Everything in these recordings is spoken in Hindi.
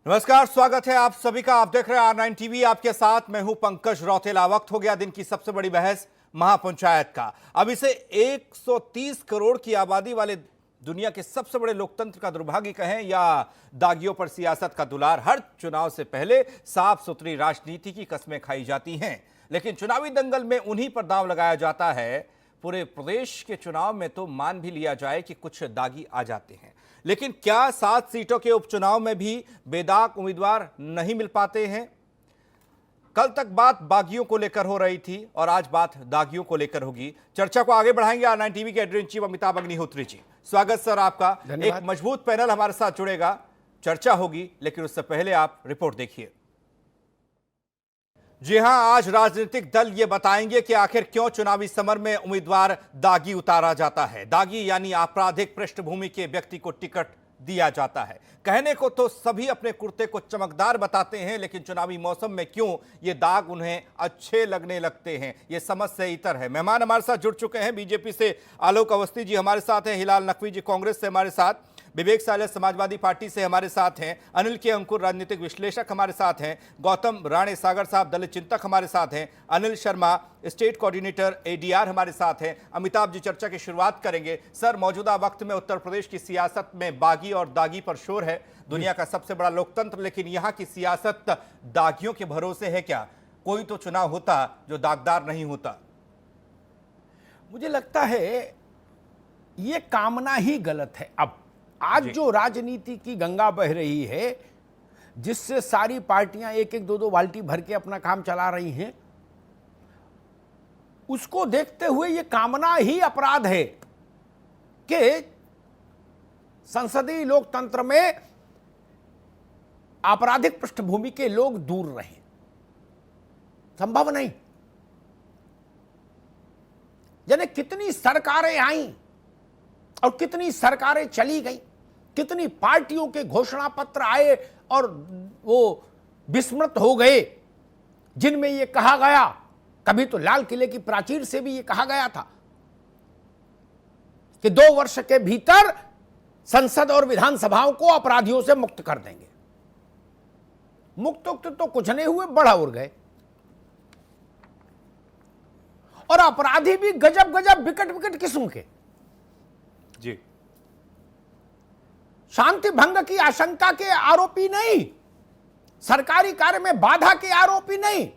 नमस्कार, स्वागत है आप सभी का। आप देख रहे हैं R9 टीवी। आपके साथ मैं हूं पंकज रौतेला। वक्त हो गया दिन की सबसे बड़ी बहस महापंचायत का। अब इसे 130 करोड़ की आबादी वाले दुनिया के सबसे बड़े लोकतंत्र का दुर्भाग्य कहें या दागियों पर सियासत का दुलार, हर चुनाव से पहले साफ सुथरी राजनीति की कस्में खाई जाती हैं, लेकिन चुनावी दंगल में उन्हीं पर दांव लगाया जाता है। पूरे प्रदेश के चुनाव में तो मान भी लिया जाए कि कुछ दागी आ जाते हैं, लेकिन क्या 7 सीटों के उपचुनाव में भी बेदाग उम्मीदवार नहीं मिल पाते हैं? कल तक बात बागियों को लेकर हो रही थी और आज बात दागियों को लेकर होगी। चर्चा को आगे बढ़ाएंगे R9 टीवी के editor in chief Amitabh Agnihotri ji. स्वागत सर आपका। एक मजबूत पैनल हमारे साथ जुड़ेगा, चर्चा होगी, लेकिन उससे पहले आप रिपोर्ट देखिए। जी हां, आज राजनीतिक दल ये बताएंगे कि आखिर क्यों चुनावी समर में उम्मीदवार दागी उतारा जाता है। दागी यानी आपराधिक पृष्ठभूमि के व्यक्ति को टिकट दिया जाता है। कहने को तो सभी अपने कुर्ते को चमकदार बताते हैं, लेकिन चुनावी मौसम में क्यों ये दाग उन्हें अच्छे लगने लगते हैं, ये समझ से इतर है। मेहमान हमारे साथ जुड़ चुके हैं। बीजेपी से आलोक अवस्थी जी हमारे साथ हैं, हिलाल नकवी जी कांग्रेस से हमारे साथ, विवेक साले समाजवादी पार्टी से हमारे साथ हैं, अनिल के अंकुर राजनीतिक विश्लेषक हमारे साथ हैं, गौतम राणे सागर साहब दलित चिंतक हमारे साथ हैं, Anil Sharma state coordinator ADR हमारे साथ हैं। अमिताभ जी चर्चा की शुरुआत करेंगे। सर, मौजूदा वक्त में उत्तर प्रदेश की सियासत में बागी और दागी पर शोर है। दुनिया का सबसे बड़ा लोकतंत्र, लेकिन यहां की सियासत दागियों के भरोसे है क्या? कोई तो चुनाव होता जो दागदार नहीं होता। मुझे लगता है ये कामना ही गलत है। अब आज जो राजनीति की गंगा बह रही है, जिससे सारी पार्टियां एक एक दो दो बाल्टी भर के अपना काम चला रही हैं, उसको देखते हुए ये कामना ही अपराध है कि संसदीय लोकतंत्र में आपराधिक पृष्ठभूमि के लोग दूर रहें। संभव नहीं। यानी कितनी सरकारें आईं और कितनी सरकारें चली गई, कितनी पार्टियों के घोषणा पत्र आए और वो विस्मृत हो गए, जिनमें ये कहा गया, कभी तो लाल किले की प्राचीर से भी ये कहा गया था कि 2 वर्ष के भीतर संसद और विधानसभाओं को अपराधियों से मुक्त कर देंगे। मुक्त तो कुछ नहीं हुए, बढ़ा उड़ गए। और अपराधी भी गजब गजब विकट विकट किस्म के जी। शांति भंग की आशंका के आरोपी नहीं, सरकारी कार्य में बाधा के आरोपी नहीं,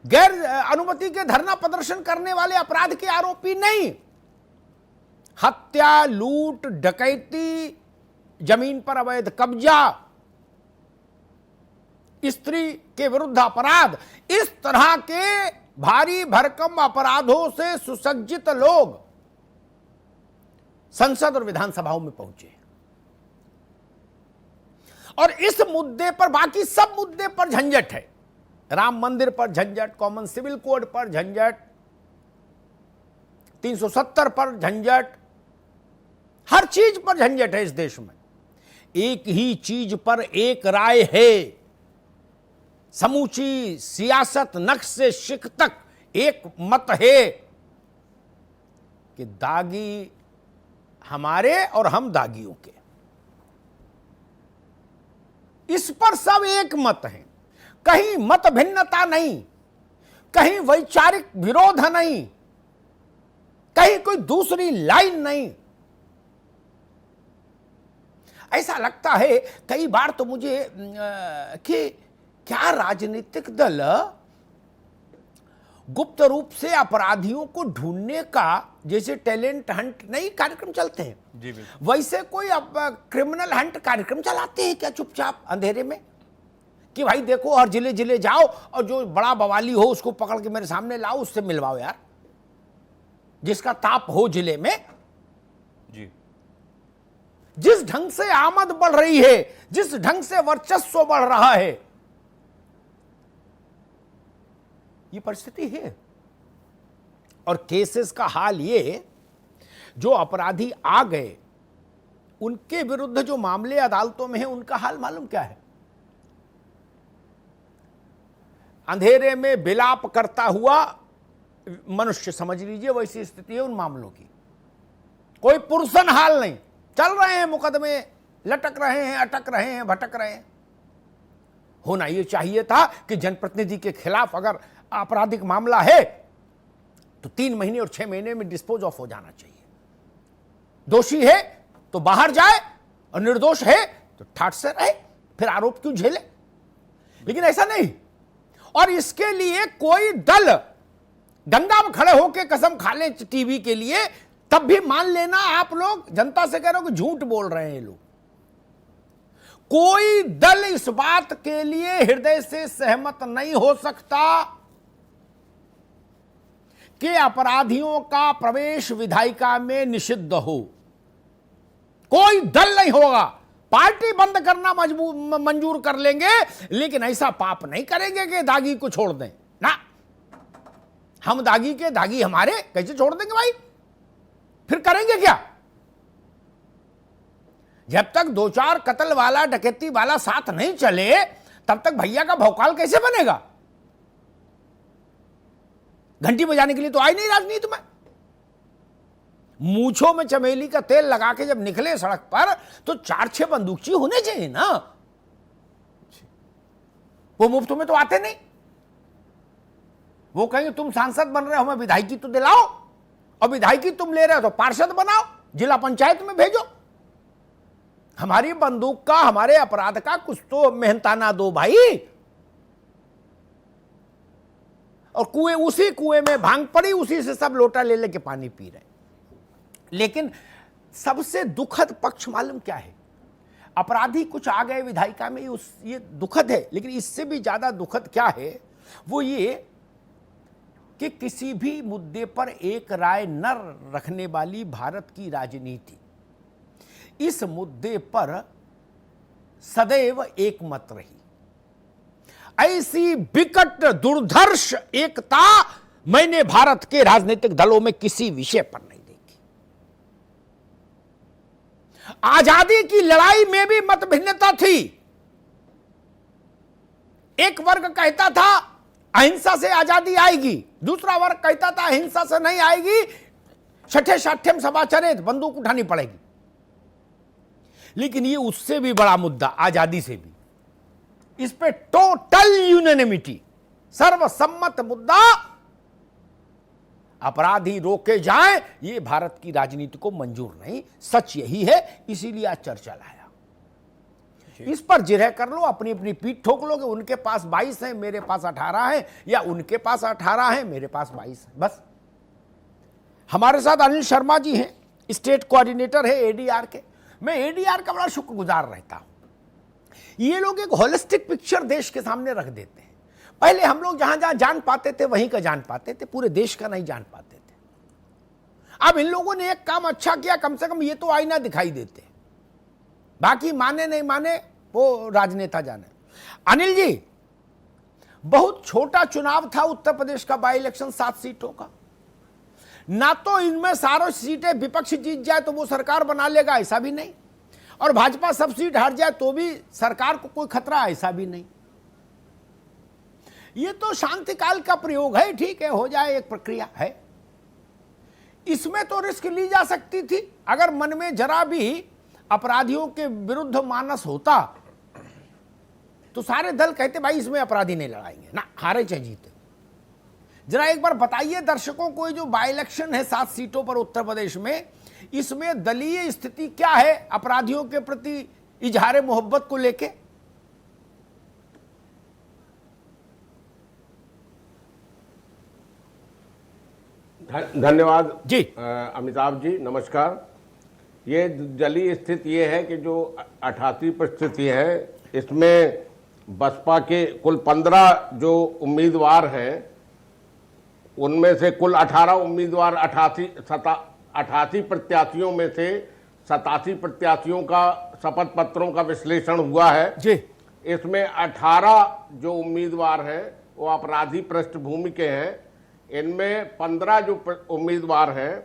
गैर अनुमति के धरना प्रदर्शन करने वाले अपराध के आरोपी नहीं, हत्या, लूट, डकैती, जमीन पर अवैध कब्जा, स्त्री के विरुद्ध अपराध, इस तरह के भारी भरकम अपराधों से सुसज्जित लोग संसद और विधानसभाओं में पहुंचे। और इस मुद्दे पर, बाकी सब मुद्दे पर झंझट है। राम मंदिर पर झंझट, कॉमन सिविल कोड पर झंझट, 370 पर झंझट, हर चीज पर झंझट है इस देश में। एक ही चीज पर एक राय है। समूची सियासत नक्श से शिक तक एक मत है कि दागी हमारे और हम दागियों के। इस पर सब एक मत है, कहीं मत भिन्नता नहीं, कहीं वैचारिक विरोध नहीं, कहीं कोई दूसरी लाइन नहीं। ऐसा लगता है कई बार तो मुझे कि क्या राजनीतिक दल गुप्त रूप से अपराधियों को ढूंढने का, जैसे टैलेंट हंट नहीं कार्यक्रम चलते हैं, जी वैसे कोई क्रिमिनल हंट कार्यक्रम चलाते हैं क्या चुपचाप अंधेरे में, कि भाई देखो हर जिले जिले जाओ और जो बड़ा बवाली हो उसको पकड़ के मेरे सामने लाओ, उससे मिलवाओ यार, जिसका ताप हो जिले में। जी। जिस ढंग से आमद बढ़ रही है, जिस ढंग से वर्चस्व बढ़ रहा है, ये परिस्थिति है। और केसेस का हाल ये, जो अपराधी आ गए उनके विरुद्ध जो मामले अदालतों में है, उनका हाल मालूम क्या है? अंधेरे में विलाप करता हुआ मनुष्य, समझ लीजिए वैसी स्थिति है उन मामलों की। कोई पुरसन हाल नहीं, चल रहे हैं मुकदमे लटक रहे हैं, अटक रहे हैं, भटक रहे हैं। होना यह चाहिए था कि जनप्रतिनिधि के खिलाफ अगर आपराधिक मामला है तो 3 महीने और 6 महीने में डिस्पोज ऑफ हो जाना चाहिए। दोषी है तो बाहर जाए और निर्दोष है तो ठाठ से रहे, फिर आरोप क्यों झेले। लेकिन ऐसा नहीं, और इसके लिए कोई दल गंगा में खड़े होकर कसम खा ले टीवी के लिए, तब भी मान लेना आप लोग जनता से कह रहे हो कि झूठ बोल रहे हैं ये लोग। कोई दल इस बात के लिए हृदय से सहमत नहीं हो सकता कि अपराधियों का प्रवेश विधायिका में निषिद्ध हो। कोई दल नहीं होगा। पार्टी बंद करना मंजूर कर लेंगे, लेकिन ऐसा पाप नहीं करेंगे कि दागी को छोड़ दें ना। हम दागी के दागी हमारे कैसे छोड़ देंगे भाई? फिर करेंगे क्या? जब तक 2-4 कत्ल वाला डकैती वाला साथ नहीं चले तब तक भैया का भौकाल कैसे बनेगा? घंटी बजाने के लिए तो आई नहीं राजनीति में। मूंछों में चमेली का तेल लगा के जब निकले सड़क पर तो 4-6 बंदूकची होने चाहिए ना। वो मुफ्त में तो आते नहीं। वो कहेंगे तुम सांसद बन रहे हो, हमें विधायकी तो दिलाओ, और विधायकी तुम ले रहे हो तो पार्षद बनाओ, जिला पंचायत में भेजो। हमारी बंदूक का, हमारे अपराध का कुछ तो मेहनताना दो भाई। और उसी कुएं में भांग पड़ी, उसी से सब लोटा ले लेके पानी पी रहे। लेकिन सबसे दुखद पक्ष मालूम क्या है? अपराधी कुछ आ गए विधायिका में, ये दुखद है। लेकिन इससे भी ज्यादा दुखद क्या है, वो ये कि किसी भी मुद्दे पर एक राय न रखने वाली भारत की राजनीति इस मुद्दे पर सदैव एक मत रही। ऐसी विकट दुर्धर्ष एकता मैंने भारत के राजनीतिक दलों में किसी विषय पर नहीं देखी। आजादी की लड़ाई में भी मत भिन्नता थी। एक वर्ग कहता था अहिंसा से आजादी आएगी, दूसरा वर्ग कहता था अहिंसा से नहीं आएगी, छठे साठ्यम समाचरित, बंदूक उठानी पड़ेगी। लेकिन ये उससे भी बड़ा मुद्दा, आजादी से भी, इस पे टोटल यूनानिमिटी, सर्वसम्मत मुद्दा, अपराधी रोके जाएं, ये भारत की राजनीति को मंजूर नहीं। सच यही है, इसीलिए आज चर्चा लाया। इस पर जिरह कर लो, अपनी अपनी पीठ ठोक लो कि उनके पास 22 है, मेरे पास 18 है, या उनके पास 18 है, मेरे पास 22 है। बस। हमारे साथ अनिल शर्मा जी हैं, स्टेट कोऑर्डिनेटर है एडीआर के। मैं एडीआर का बड़ा शुक्रगुजार रहता हूं। ये लोग एक होलिस्टिक पिक्चर देश के सामने रख देते हैं। पहले हम लोग जहां जहां जान पाते थे वहीं का जान पाते थे, पूरे देश का नहीं जान पाते थे। अब इन लोगों ने एक काम अच्छा किया, कम से कम ये तो आईना दिखाई देते। बाकी माने नहीं माने वो राजनेता जाने। अनिल जी, बहुत छोटा चुनाव था उत्तर प्रदेश का बाई इलेक्शन, 7 सीटों का। ना तो इनमें सारी सीटें विपक्ष जीत जाए तो वो सरकार बना लेगा, ऐसा भी नहीं, और भाजपा सब सीट हार जाए तो भी सरकार को कोई खतरा, ऐसा भी नहीं। ये तो शांति काल का प्रयोग है, ठीक है, हो जाए, एक प्रक्रिया है। इसमें तो रिस्क ली जा सकती थी। अगर मन में जरा भी अपराधियों के विरुद्ध मानस होता तो सारे दल कहते भाई इसमें अपराधी नहीं लड़ाएंगे ना, हारे चाहे जीते। जरा एक बार बताइए दर्शकों को, जो बाई इलेक्शन है 7 सीटों पर उत्तर प्रदेश में, इसमें दलीय स्थिति क्या है अपराधियों के प्रति इजहार मोहब्बत को लेके? धन्यवाद जी। अमिताभ जी, नमस्कार। ये दलीय स्थिति ये है कि जो 88 परिस्थिति है, इसमें बसपा के कुल 15 जो उम्मीदवार हैं, उनमें से कुल 18 उम्मीदवार 88 प्रत्याशियों में से 87 प्रत्याशियों का शपथ पत्रों का विश्लेषण हुआ है जी। इसमें 18 जो उम्मीदवार हैं वो अपराधी पृष्ठभूमि के हैं। इनमें 15 जो उम्मीदवार हैं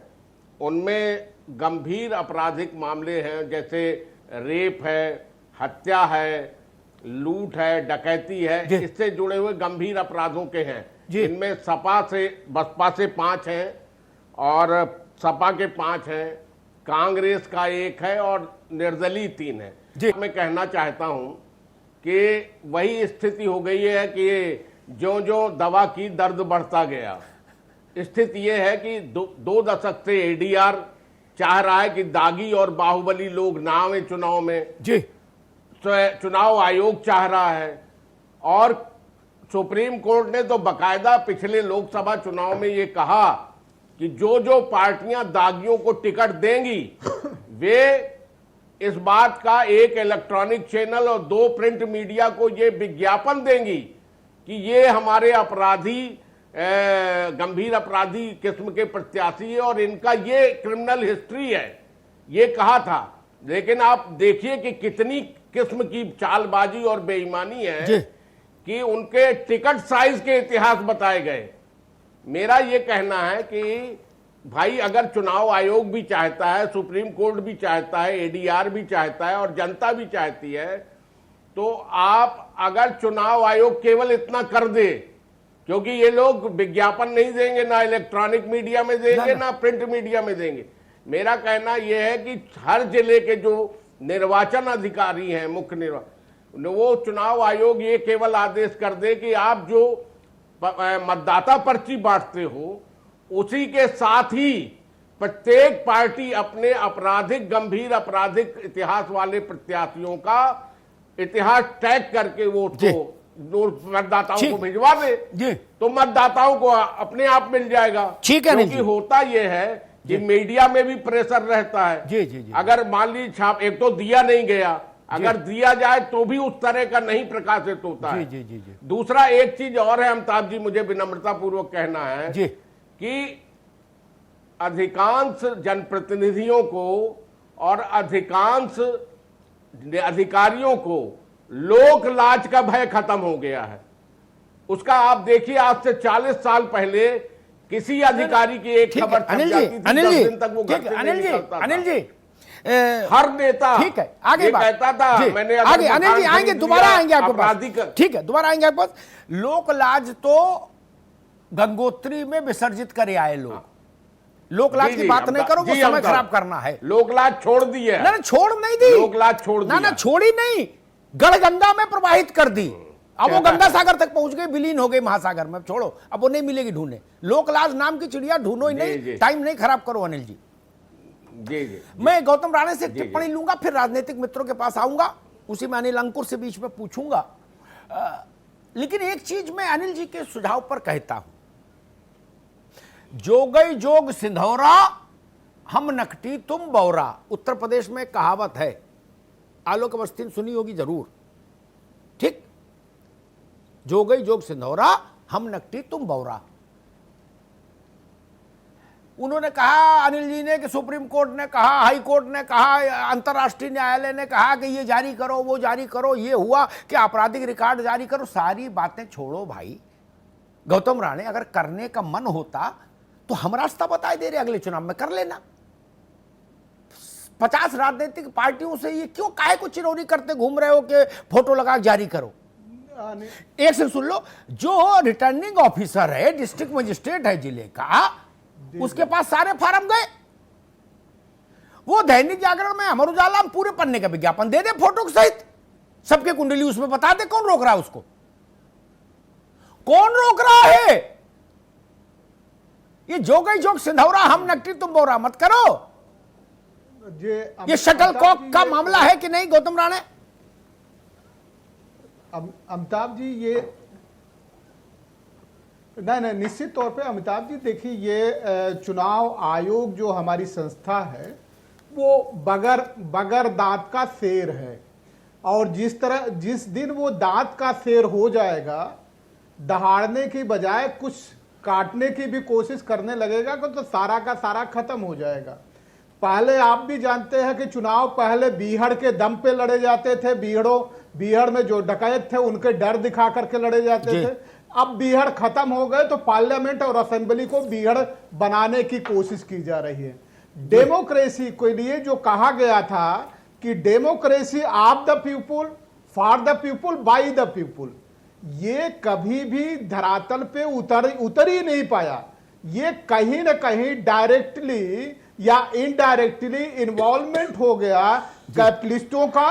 उनमें गंभीर आपराधिक मामले हैं, जैसे रेप है, हत्या है, लूट है, डकैती है, इससे जुड़े हुए गंभीर अपराधों के हैं। इनमें बसपा से 5 हैं और सपा के 5 हैं, कांग्रेस का 1 है और निर्दलीय 3 है। जी। मैं कहना चाहता हूं कि वही स्थिति हो गई है कि जो जो दवा की दर्द बढ़ता गया। स्थिति यह है कि दो दशक से एडीआर चाह रहा है कि दागी और बाहुबली लोग ना आए चुनाव में जी। चुनाव आयोग चाह रहा है, और सुप्रीम कोर्ट ने तो बकायदा पिछले लोकसभा चुनाव में ये कहा कि जो जो पार्टियां दागियों को टिकट देंगी वे इस बात का एक इलेक्ट्रॉनिक चैनल और 2 प्रिंट मीडिया को ये विज्ञापन देंगी कि ये हमारे अपराधी, गंभीर अपराधी किस्म के प्रत्याशी है और इनका ये क्रिमिनल हिस्ट्री है, ये कहा था। लेकिन आप देखिए कि कितनी किस्म की चालबाजी और बेईमानी है कि उनके टिकट साइज के इतिहास बताए गए। मेरा ये कहना है कि भाई अगर चुनाव आयोग भी चाहता है, सुप्रीम कोर्ट भी चाहता है, एडीआर भी चाहता है और जनता भी चाहती है, तो आप अगर चुनाव आयोग केवल इतना कर दे, क्योंकि ये लोग विज्ञापन नहीं देंगे, ना इलेक्ट्रॉनिक मीडिया में देंगे ना प्रिंट मीडिया में देंगे। मेरा कहना यह है कि हर जिले के जो निर्वाचन अधिकारी हैं, मुख्य निर्वाचन, वो चुनाव आयोग ये केवल आदेश कर दे कि आप जो मतदाता पर्ची बांटते हो उसी के साथ ही प्रत्येक पार्टी अपने आपराधिक, गंभीर आपराधिक इतिहास वाले प्रत्याशियों का इतिहास टैग करके वोट को मतदाताओं को भिजवा दे, तो मतदाताओं को अपने आप मिल जाएगा। ठीक है। क्योंकि होता यह है कि मीडिया में भी प्रेशर रहता है। जी। अगर मान ली छाप, एक तो दिया नहीं गया, अगर दिया जाए तो भी उस तरह का नहीं प्रकाशित होता है। जी। दूसरा एक चीज और है अमिताभ जी, मुझे विनम्रता पूर्वक कहना है कि अधिकांश जनप्रतिनिधियों को और अधिकांश अधिकारियों को लोक लाज का भय खत्म हो गया है। उसका आप देखिए, आज से 40 साल पहले किसी अधिकारी की एक खबर छप जाती थी, 10 दिन तक वो घर से नहीं निकलता था। अनिल जी, हर नेता ठीक है, आगे कहता था मैंने आगे अनिल जी आएंगे, दोबारा आएंगे आपके पास। ठीक है, दोबारा आएंगे आपके पास। लोक लाज तो गंगोत्री में विसर्जित करे आए लोग। लोकलाज की बात नहीं करो, वो समय खराब करना है। लोकलाज छोड़ दी है। ना छोड़ नहीं दी, लोकलाज छोड़ दी, ना छोड़ी नहीं, गढ़गंगा में प्रवाहित कर दी। अब वो गंगा सागर तक पहुंच गई, विलीन हो गई महासागर में। छोड़ो, अब वो नहीं मिलेगी ढूंढने। लोकलाज नाम की चिड़िया ढूंढो ही नहीं, टाइम नहीं खराब करो अनिल जी। मैं गौतम राणे से टिप्पणी लूंगा, फिर राजनीतिक मित्रों के पास आऊंगा, उसी में अनिल अंकुर से बीच में पूछूंगा। लेकिन एक चीज मैं अनिल जी के सुझाव पर कहता हूं, जोगई जोग सिंधौरा हम नकटी तुम बौरा। उत्तर प्रदेश में कहावत है, आलोक अवस्थी ने सुनी होगी जरूर, ठीक। जोगई जोग सिंधौरा हम नकटी तुम बौरा। उन्होंने कहा, अनिल जी ने, कि सुप्रीम कोर्ट ने कहा, हाई कोर्ट ने कहा, अंतर्राष्ट्रीय न्यायालय ने कहा कि ये जारी करो, वो जारी करो, ये हुआ कि आपराधिक रिकॉर्ड जारी करो। सारी बातें छोड़ो भाई। गौतम राणे, अगर करने का मन होता तो हम रास्ता बता दे रहे, अगले चुनाव में कर लेना। 50 राजनीतिक पार्टियों से ये क्यों काहे को चिरौरी करते घूम रहे हो कि फोटो लगा जारी करो। एक से सुन लो, जो रिटर्निंग ऑफिसर है, डिस्ट्रिक्ट मजिस्ट्रेट है जिले का, उसके पास सारे फार्म गए। वो दैनिक जागरण में, अमर उजाला में पूरे पन्ने का विज्ञापन दे दे फोटो के सहित, सबके कुंडली उसमें बता दे। कौन रोक रहा है उसको? कौन रोक रहा है? ये जोगई जोग सिंधौरा हम नकटी तुम बौरा मत करो। ये शटल कॉक का मामला है कि नहीं गौतम राणे? अमिताभ जी, ये नहीं, निश्चित तौर पे अमिताभ जी देखिए, ये चुनाव आयोग जो हमारी संस्था है वो बगैर दांत का शेर है, और जिस दिन वो दांत का शेर हो जाएगा, दहाड़ने की बजाय कुछ काटने की भी कोशिश करने लगेगा तो सारा का सारा खत्म हो जाएगा। पहले आप भी जानते हैं कि चुनाव पहले बीहड़ के दम पे लड़े जाते थे। बीहड़ में जो डकैत थे उनके डर दिखा करके लड़े जाते थे। अब बीहड़ खत्म हो गए तो पार्लियामेंट और असेंबली को बीहड़ बनाने की कोशिश की जा रही है। डेमोक्रेसी के लिए जो कहा गया था कि democracy of the people, for the people, by the people, ये कभी भी धरातल पे उतर ही नहीं पाया। ये कहीं ना कहीं डायरेक्टली या इनडायरेक्टली इन्वॉल्वमेंट हो गया कैपिटलिस्टों का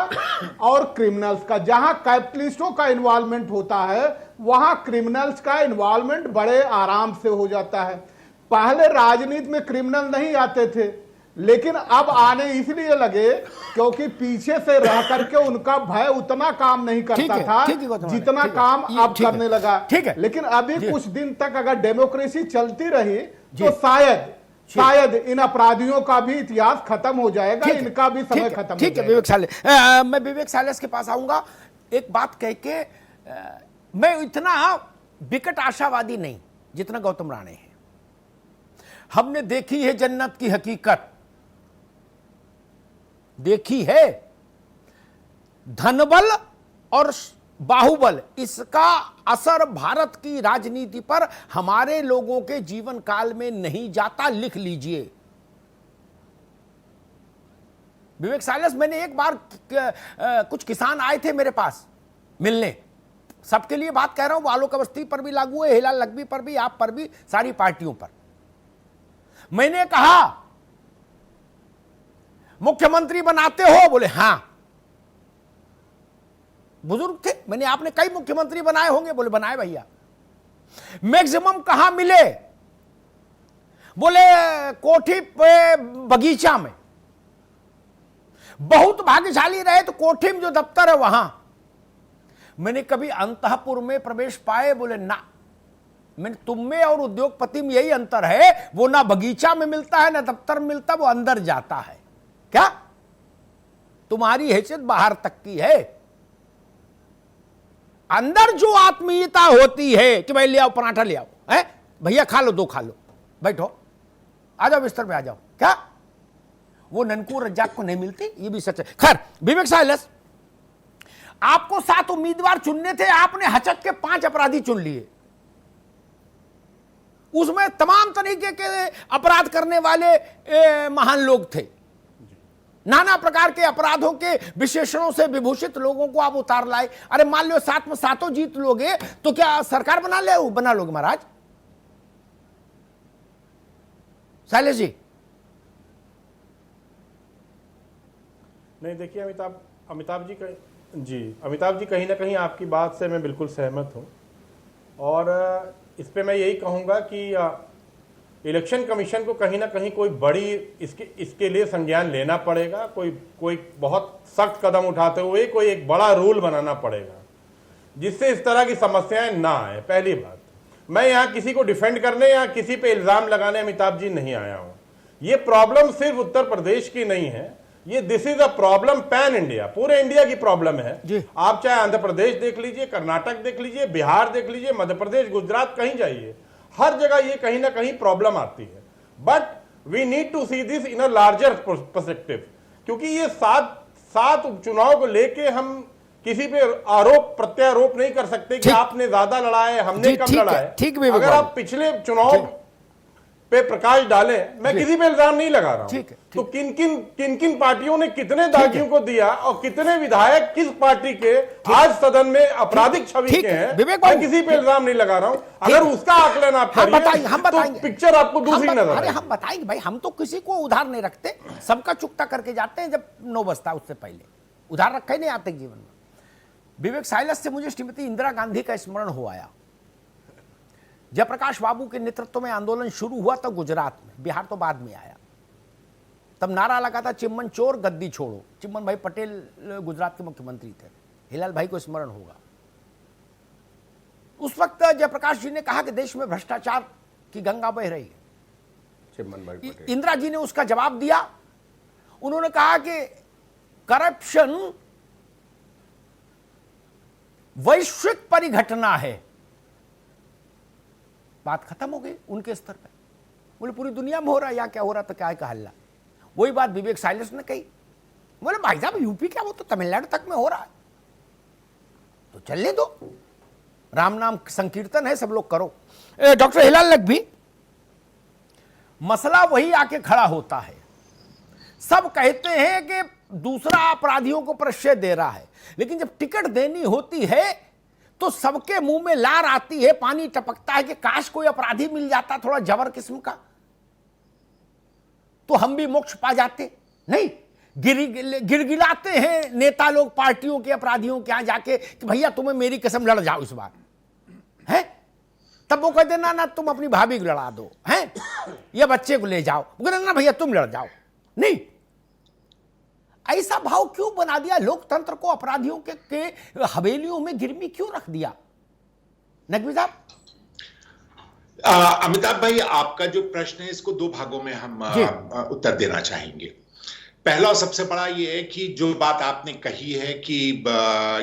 और क्रिमिनल्स का। जहां कैपिटलिस्टों का इन्वॉल्वमेंट होता है वहां क्रिमिनल्स का इन्वॉल्वमेंट बड़े आराम से हो जाता है। पहले राजनीति में क्रिमिनल नहीं आते थे, लेकिन अब आने इसलिए लगे क्योंकि पीछे से रह करके उनका भय उतना काम नहीं करता था जितना काम अब करने लगा। लेकिन अभी कुछ दिन तक अगर डेमोक्रेसी चलती रही तो शायद इन अपराधियों का भी इतिहास खत्म हो जाएगा, इनका भी समय खत्म हो जाएगा। विवेक साले, मैं विवेक सालेस के पास आऊंगा। एक बात कह के मैं इतना विकट आशावादी नहीं जितना गौतम राणे है। हमने देखी है जन्नत की हकीकत, देखी है धनबल और बाहुबल, इसका असर भारत की राजनीति पर हमारे लोगों के जीवन काल में नहीं जाता। लिख लीजिए विवेक साइलेंस। मैंने एक बार कुछ किसान आए थे मेरे पास मिलने, सबके लिए बात कह रहा हूं, आलोक अवस्थी पर भी लागू है, हिलाल लखवी पर भी, आप पर भी, सारी पार्टियों पर। मैंने कहा मुख्यमंत्री बनाते हो? बोले हां। बुजुर्ग थे, मैंने आपने कई मुख्यमंत्री बनाए होंगे? बोले बनाए भैया। मैक्सिमम कहां मिले? बोले कोठी पे बगीचा में। बहुत भाग्यशाली रहे तो कोठी में जो दफ्तर है वहां। मैंने कभी अंतःपुर में प्रवेश पाए? बोले ना। मैंने तुम में और उद्योगपति में यही अंतर है, वो ना बगीचा में मिलता है ना दफ्तर में मिलता, वो अंदर जाता है। क्या तुम्हारी हैसियत बाहर तक की है? अंदर जो आत्मीयता होती है कि भाई ले आओ पराठा ले आओ, है भैया खा लो, दो खा लो, बैठो, आ जाओ बिस्तर पे आ जाओ, क्या वो ननकू रज्जाक को नहीं मिलती? ये भी सच है। खैर विवेक साइलेंस, आपको 7 उम्मीदवार चुनने थे, आपने हचक के 5 अपराधी चुन लिए। उसमें तमाम तरीके के अपराध करने वाले महान लोग थे। नाना प्रकार के अपराधों के विशेषणों से विभूषित लोगों को आप उतार लाए। अरे मान लो 7 में 7 जीत लोगे तो क्या सरकार बना लोगे महाराज? शैलेश जी। नहीं देखिए अमिताभ जी कहीं ना कहीं आपकी बात से मैं बिल्कुल सहमत हूं, और इस पे मैं यही कहूंगा कि इलेक्शन कमीशन को कहीं ना कहीं कोई बड़ी इसके लिए संज्ञान लेना पड़ेगा। कोई बहुत सख्त कदम उठाते हुए कोई एक बड़ा रूल बनाना पड़ेगा जिससे इस तरह की समस्याएं ना आए। पहली बात, मैं यहाँ किसी को डिफेंड करने या किसी पे इल्जाम लगाने अमिताभ जी नहीं आया हूँ। ये प्रॉब्लम सिर्फ उत्तर प्रदेश की नहीं है, ये this is a problem pan India, पूरे इंडिया की प्रॉब्लम है। आप चाहे आंध्र प्रदेश देख लीजिए, कर्नाटक देख लीजिए, बिहार देख लीजिए, मध्य प्रदेश, गुजरात, कहीं जाइए, हर जगह ये कहीं ना कहीं प्रॉब्लम आती है। But we need to see this in a larger perspective, क्योंकि ये सात उपचुनाव को लेके हम किसी पे आरोप प्रत्यारोप नहीं कर सकते कि आपने ज्यादा लड़ा है, हमने कम लड़ा है। अगर आप पिछले चुनाव पे प्रकाश डालें, मैं किसी पे इल्जाम नहीं लगा रहा हूं, तो किन किन पार्टियों ने कितने दागियों को दिया और कितने विधायक किस पार्टी के आज सदन में आपराधिक छवि के हैं, मैं किसी पे इल्जाम नहीं लगा रहा हूं। अगर उसका आकलन आप करिए तो पिक्चर आपको दूसरी नजर आएगी। हम बताएंगे भाई, हम तो किसी को उधार नहीं रखते, सबका चुकता करके जाते हैं जब 9 बजता, उससे पहले उधार रखा ही नहीं आते जीवन में। विवेक साइलेंस से मुझे श्रीमती इंदिरा गांधी का स्मरण हो आया। जयप्रकाश बाबू के नेतृत्व में आंदोलन शुरू हुआ था गुजरात में, बिहार तो बाद में आया। तब नारा लगा था चिम्मन चोर गद्दी छोड़ो। चिम्मन भाई पटेल गुजरात के मुख्यमंत्री थे, हिलाल भाई को स्मरण होगा। उस वक्त जयप्रकाश जी ने कहा कि देश में भ्रष्टाचार की गंगा बह रही है। चिम्मन भाई पटेल, इंदिरा जी ने उसका जवाब दिया। उन्होंने कहा कि करप्शन वैश्विक परिघटना है। बात खत्म हो गई उनके स्तर पे। बोले पूरी दुनिया में हो रहा है, या क्या हो रहा था, क्या है का हल्ला। वही बात विवेक साइलेंस ने कही। बोले भाई साहब यूपी क्या, वो तो तमिलनाडु तक में हो रहा है, तो चलने दो, राम नाम संकीर्तन है, सब लोग करो। डॉक्टर हिलाल लखवी, मसला वही आके खड़ा होता है। सब कहते हैं कि दूसरा अपराधियों को प्रश्रय दे रहा है, लेकिन जब टिकट देनी होती है तो सबके मुंह में लार आती है, पानी टपकता है कि काश कोई अपराधी मिल जाता थोड़ा जबर किस्म का, तो हम भी मोक्ष पा जाते। नहीं, गिड़गिड़ाते हैं नेता लोग पार्टियों के अपराधियों के यहां जाके कि भैया तुम्हें मेरी कसम लड़ जाओ इस बार, है? तब वो कहते ना तुम अपनी भाभी को लड़ा दो, हैं? या बच्चे को ले जाओ, वो कहते ना भैया तुम लड़ जाओ। नहीं, ऐसा भाव क्यों बना दिया लोकतंत्र को? अपराधियों के हवेलियों में गिरमी क्यों रख दिया? नकवी साहब। अमिताभ भाई, आपका जो प्रश्न है इसको दो भागों में हम उत्तर देना चाहेंगे। पहला और सबसे बड़ा ये है कि जो बात आपने कही है कि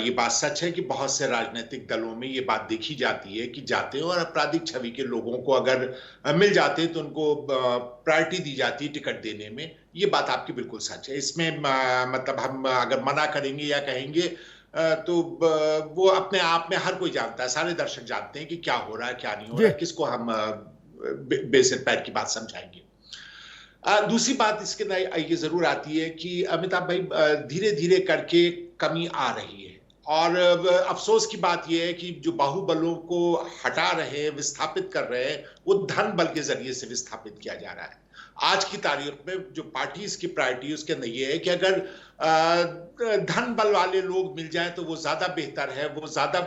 ये बात सच है कि बहुत से राजनीतिक दलों में ये बात देखी जाती है कि जाते हैं और आपराधिक छवि के लोगों को अगर मिल जाते हैं तो उनको प्रायोरिटी दी जाती है टिकट देने में। ये बात आपकी बिल्कुल सच है। इसमें मतलब हम अगर मना करेंगे या कहेंगे तो वो अपने आप में हर कोई जानता है, सारे दर्शक जानते हैं कि क्या हो रहा है क्या नहीं हो रहा है, किसको हम बेसिर पैर की बात समझाएंगे। दूसरी बात इसके अंदर ये जरूर आती है कि अमिताभ भाई धीरे धीरे करके कमी आ रही है और अफसोस की बात यह है कि जो बाहुबलों को हटा रहे हैं, विस्थापित कर रहे हैं, वो धन बल के जरिए से विस्थापित किया जा रहा है। आज की तारीख में जो पार्टी इसकी प्रायोरिटी उसके अंदर ये है कि अगर धन बल वाले लोग मिल जाएं तो वो ज्यादा बेहतर है, वो ज्यादा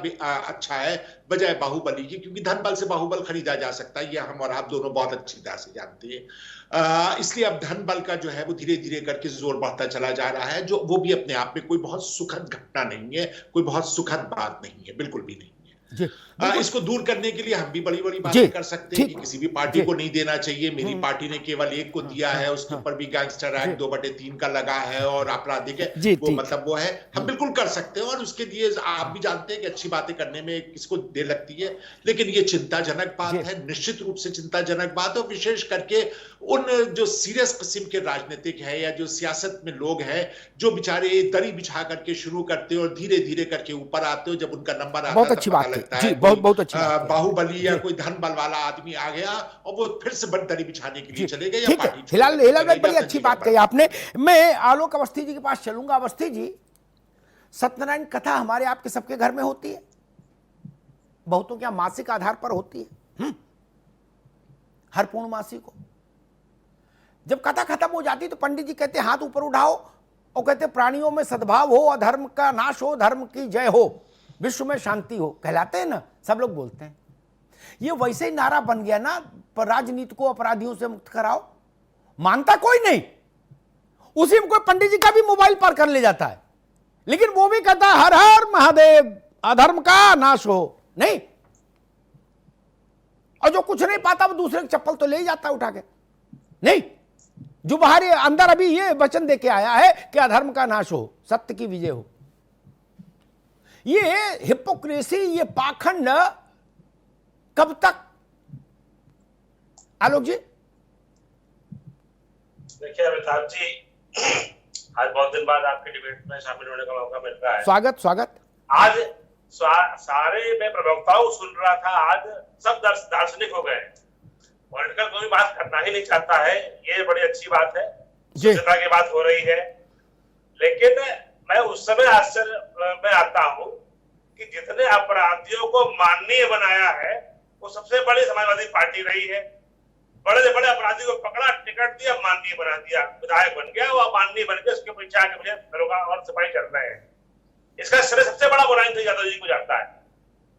अच्छा है बजाय बाहुबली की, क्योंकि धन बल से बाहुबल खरीदा जा सकता है, ये हम और आप दोनों बहुत अच्छी तरह से जानते हैं। इसलिए अब धन बल का जो है वो धीरे धीरे करके जोर बढ़ता चला जा रहा है, जो वो भी अपने आप में कोई बहुत सुखद घटना नहीं है, कोई बहुत सुखद बात नहीं है, बिल्कुल भी नहीं है। इसको दूर करने के लिए हम भी बड़ी बड़ी बातें कर सकते हैं कि किसी भी पार्टी को नहीं देना चाहिए। मेरी पार्टी ने केवल एक को दिया है, उसके ऊपर भी गैंगस्टर एक्ट 2/3 का लगा है और आपराधिक है, वो मतलब वो है, हम बिल्कुल कर सकते हैं। और उसके लिए आप भी जानते हैं कि अच्छी बातें करने में किसको देर लगती है, लेकिन ये चिंताजनक बात है, निश्चित रूप से चिंताजनक बात है। विशेष करके उन जो सीरियस किस्म के राजनीतिक है या जो सियासत में लोग हैं जो बेचारे दरी बिछा करके शुरू करते हैं और धीरे धीरे करके ऊपर आते हो, जब उनका नंबर आता बहुत अच्छी बात है जी, बहुत अच्छी बात। बाहुबली या कोई धन बल वाला आदमी आ गया और वो फिर से दरी बिछाने के लिए चले गए। ठीक है, हिलाल बड़ी अच्छी बात कही आपने। मैं आलोक अवस्थी जी के पास चलूंगा। अवस्थी जी, सत्यनारायण कथा हमारे आपके सबके घर में होती है, बहुतों के मासिक आधार पर होती है, हर पूर्णमासी को। जब कथा खत्म हो जाती तो पंडित जी कहते हाथ ऊपर उठाओ और कहते प्राणियों में सद्भाव हो, अधर्म का नाश हो, धर्म की जय हो, विश्व में शांति हो। कहलाते हैं ना, सब लोग बोलते हैं। ये वैसे ही नारा बन गया ना, पर राजनीति को अपराधियों से मुक्त कराओ, मानता कोई नहीं। उसी में कोई पंडित जी का भी मोबाइल पार कर ले जाता है, लेकिन वो भी कहता है हर हर महादेव, अधर्म का नाश हो। नहीं, और जो कुछ नहीं पाता वो दूसरे की चप्पल तो ले ही जाता है उठा के। नहीं, जो बाहर अंदर अभी ये वचन देके आया है कि अधर्म का नाश हो, सत्य की विजय हो। ये हिपोक्रेसी, ये पाखंड कब तक? आलोक जी। देखिए अमिताभ जी, आज बहुत दिन बाद आपके डिबेट में शामिल होने का मौका मिल रहा है। स्वागत। आज सारे मैं प्रवक्ताओं को सुन रहा था, आज सब दार्शनिक हो गए। पॉलिटिकल कोई बात करना ही नहीं चाहता है, ये बड़ी अच्छी बात है, स्वच्छता की बात हो रही है। लेकिन मैं उस समय आश्चर्य में आता हूं कि जितने अपराधियों को माननीय बनाया है वो सबसे बड़ी समाजवादी पार्टी रही है। बड़े से बड़े अपराधी को पकड़ा, टिकट दिया, माननीय बना दिया, विधायक बन गया, वो माननीय बन गया, उसके पीछे आके मुझे दरोगा और सिपाही चढ़ रहे हैं। इसका सबसे बड़ा बुराई तो यादव जी को जाता है,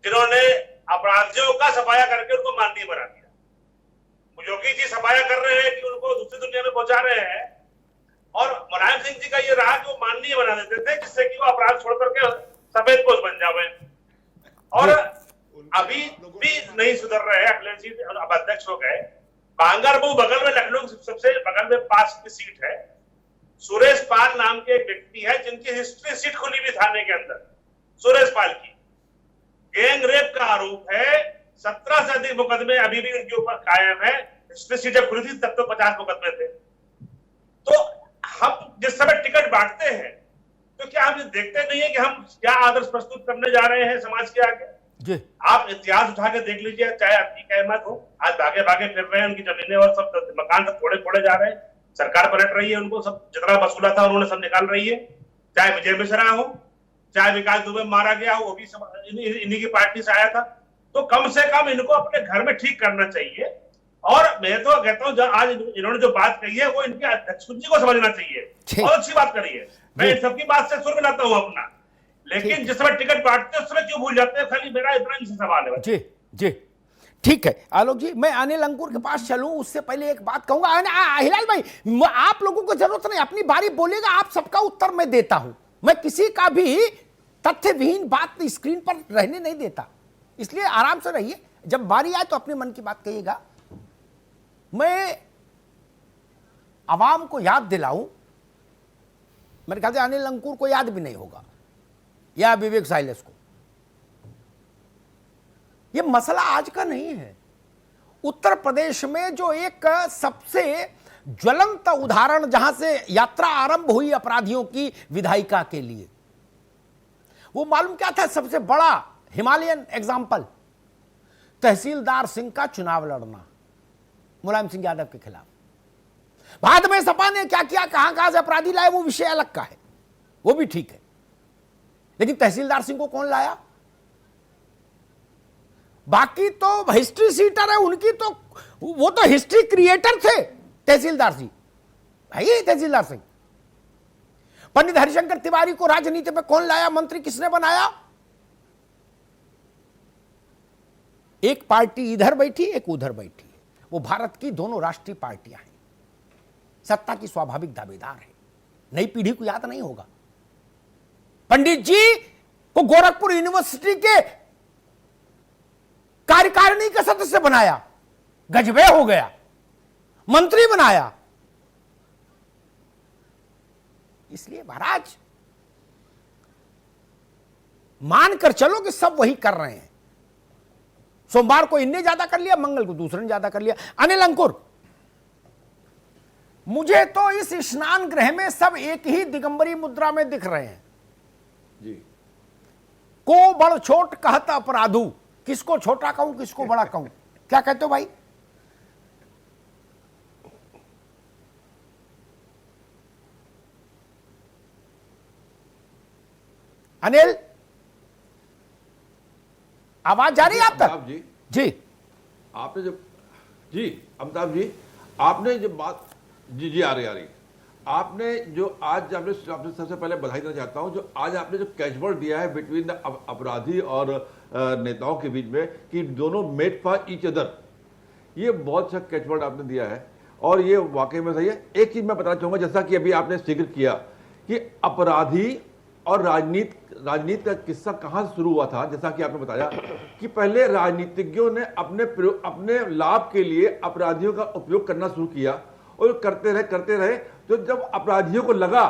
जिन्होंने अपराधियों का सफाया करके उनको माननीय बना दिया। योगी जी सफाया कर रहे हैं कि उनको दूसरी दुनिया में पहुंचा रहे हैं, और मुलायम सिंह जी का ये रहा कि वो माननीय बना देते थे, जिससे कि वो अपराध छोड़ करके सफेद पोष बन जावे। और अभी भी नहीं सुधर रहे हैं। अखिलेश जी अब अध्यक्ष हो गए। बांगरबू बगल में, लखनऊ सबसे बगल में पास की सीट है। सुरेश पाल नाम के एक व्यक्ति है जिनकी हिस्ट्री सीट खुली भी थाने के अंदर, सुरेश पाल की। गैंग रेप का आरोप है, 17 से अधिक मुकदमे अभी भी उनके ऊपर कायम है। हिस्ट्री सीट जब खुली थी तब तो 50 मुकदमे थे। तो हम जिस समय टिकट बांटते हैं तो क्या हम ये देखते नहीं है कि हम क्या आदर्श प्रस्तुत करने जा रहे हैं समाज के आगे? जी। आप इतिहास उठा के देख लीजिए, चाहे आपकी कहमत हो, आज भागे भागे फिर रहे हैं, उनकी जमीनें और सब मकान सब फोड़े जा रहे हैं, सरकार पलट रही है, उनको सब जितना वसूला था उन्होंने सब निकाल रही है। चाहे विजय मिश्रा हो, चाहे विकास दुबे मारा गया हो, वो भी इन्हीं की पार्टी से आया था। तो कम से कम इनको अपने घर में ठीक करना चाहिए। और मैं तो कहता हूँ आज इन्होंने जो बात कही है वो इनके अध्यक्ष जी को समझना चाहिए। बहुत अच्छी बात करी है, मैं इन सबकी बात से सुर मिलाता हूँ अपना, लेकिन जिस समय टिकट बांटते हैं उस समय क्यों भूल जाते हैं, खाली मेरा इतना ही सवाल है। जी जी ठीक है आलोक जी, मैं अनिल अंकुर के पास चलूं उससे पहले एक बात कहूंगा। हिलाल भाई, आप लोगों को जरूरत नहीं, अपनी बारी बोलेगा, आप सबका उत्तर मैं देता हूं। मैं किसी का भी तथ्य विहीन बात स्क्रीन पर रहने नहीं देता, इसलिए आराम से रहिए, जब बारी आए तो अपने मन की बात कहिएगा। मैं आवाम को याद दिलाऊं, मेरे ख्याल से अनिल अंकुर को याद भी नहीं होगा या विवेक साइलेस को। यह मसला आज का नहीं है। उत्तर प्रदेश में जो एक सबसे ज्वलंत उदाहरण, जहां से यात्रा आरंभ हुई अपराधियों की विधायिका के लिए, वो मालूम क्या था? सबसे बड़ा हिमालयन एग्जाम्पल, तहसीलदार सिंह का चुनाव लड़ना मुलायम सिंह यादव के खिलाफ। बाद में सपा ने क्या किया, कहां से अपराधी लाए, वो विषय अलग का है, वो भी ठीक है, लेकिन तहसीलदार सिंह को कौन लाया? बाकी तो हिस्ट्री सीटर है उनकी, तो वो तो हिस्ट्री क्रिएटर थे तहसीलदार सिंह, भाई तहसीलदार सिंह। पंडित हरिशंकर तिवारी को राजनीति में कौन लाया, मंत्री किसने बनाया? एक पार्टी इधर बैठी, एक उधर बैठी है, वो भारत की दोनों राष्ट्रीय पार्टियां हैं, सत्ता की स्वाभाविक दावेदार है। नई पीढ़ी को याद नहीं होगा, पंडित जी को गोरखपुर यूनिवर्सिटी के कार्यकारिणी का सदस्य बनाया, गजबे हो गया, मंत्री बनाया। इसलिए महाराज मानकर चलो कि सब वही कर रहे हैं। सोमवार को इनने ज्यादा कर लिया, मंगल को दूसरे ने ज्यादा कर लिया। अनिल अंकुर, मुझे तो इस स्नान गृह में सब एक ही दिगंबरी मुद्रा में दिख रहे हैं जी। को बड़ छोट कहत अपराधु, किसको छोटा कहूं किसको बड़ा कहूं, क्या कहते हो भाई? अनिल, आवाज जा रही है आप तक? अमिताभ जी, जी आपने जो जी अमिताभ जी आपने जो बात जी आ रही आपने जो आज आपने सबसे पहले बधाई देना चाहता हूं, जो आज आपने जो कैचवर्ड दिया है बिटवीन द अपराधी और नेताओं के बीच में कि दोनों मेट फॉर ईच अदर, ये बहुत अच्छा कैचवर्ड आपने दिया है और ये वाकई में सही है। एक चीज मैं बताना चाहूंगा, जैसा कि अभी आपने जिक्र किया कि अपराधी और राजनीति का किस्सा कहां से शुरू हुआ था। जैसा कि आपने बताया कि पहले राजनीतिज्ञों ने अपने लाभ के लिए अपराधियों का उपयोग करना शुरू किया और करते रहे तो जब अपराधियों को लगा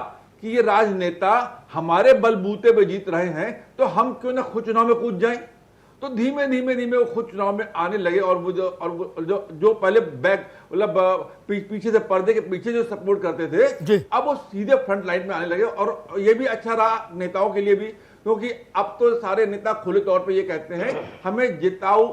कि ये राजनेता हमारे बलबूते पे जीत रहे हैं तो हम क्यों ना खुद चुनाव में कूद जाएं, तो धीमे धीमे वो खुद चुनाव में आने लगे। और वो जो पहले बैक मतलब पीछे से पर्दे के पीछे जो सपोर्ट करते थे, अब वो सीधे फ्रंट लाइन में आने लगे। और ये भी अच्छा रहा नेताओं के लिए भी, क्योंकि अब तो सारे नेता खुले तौर पे ये कहते हैं हमें जिताऊ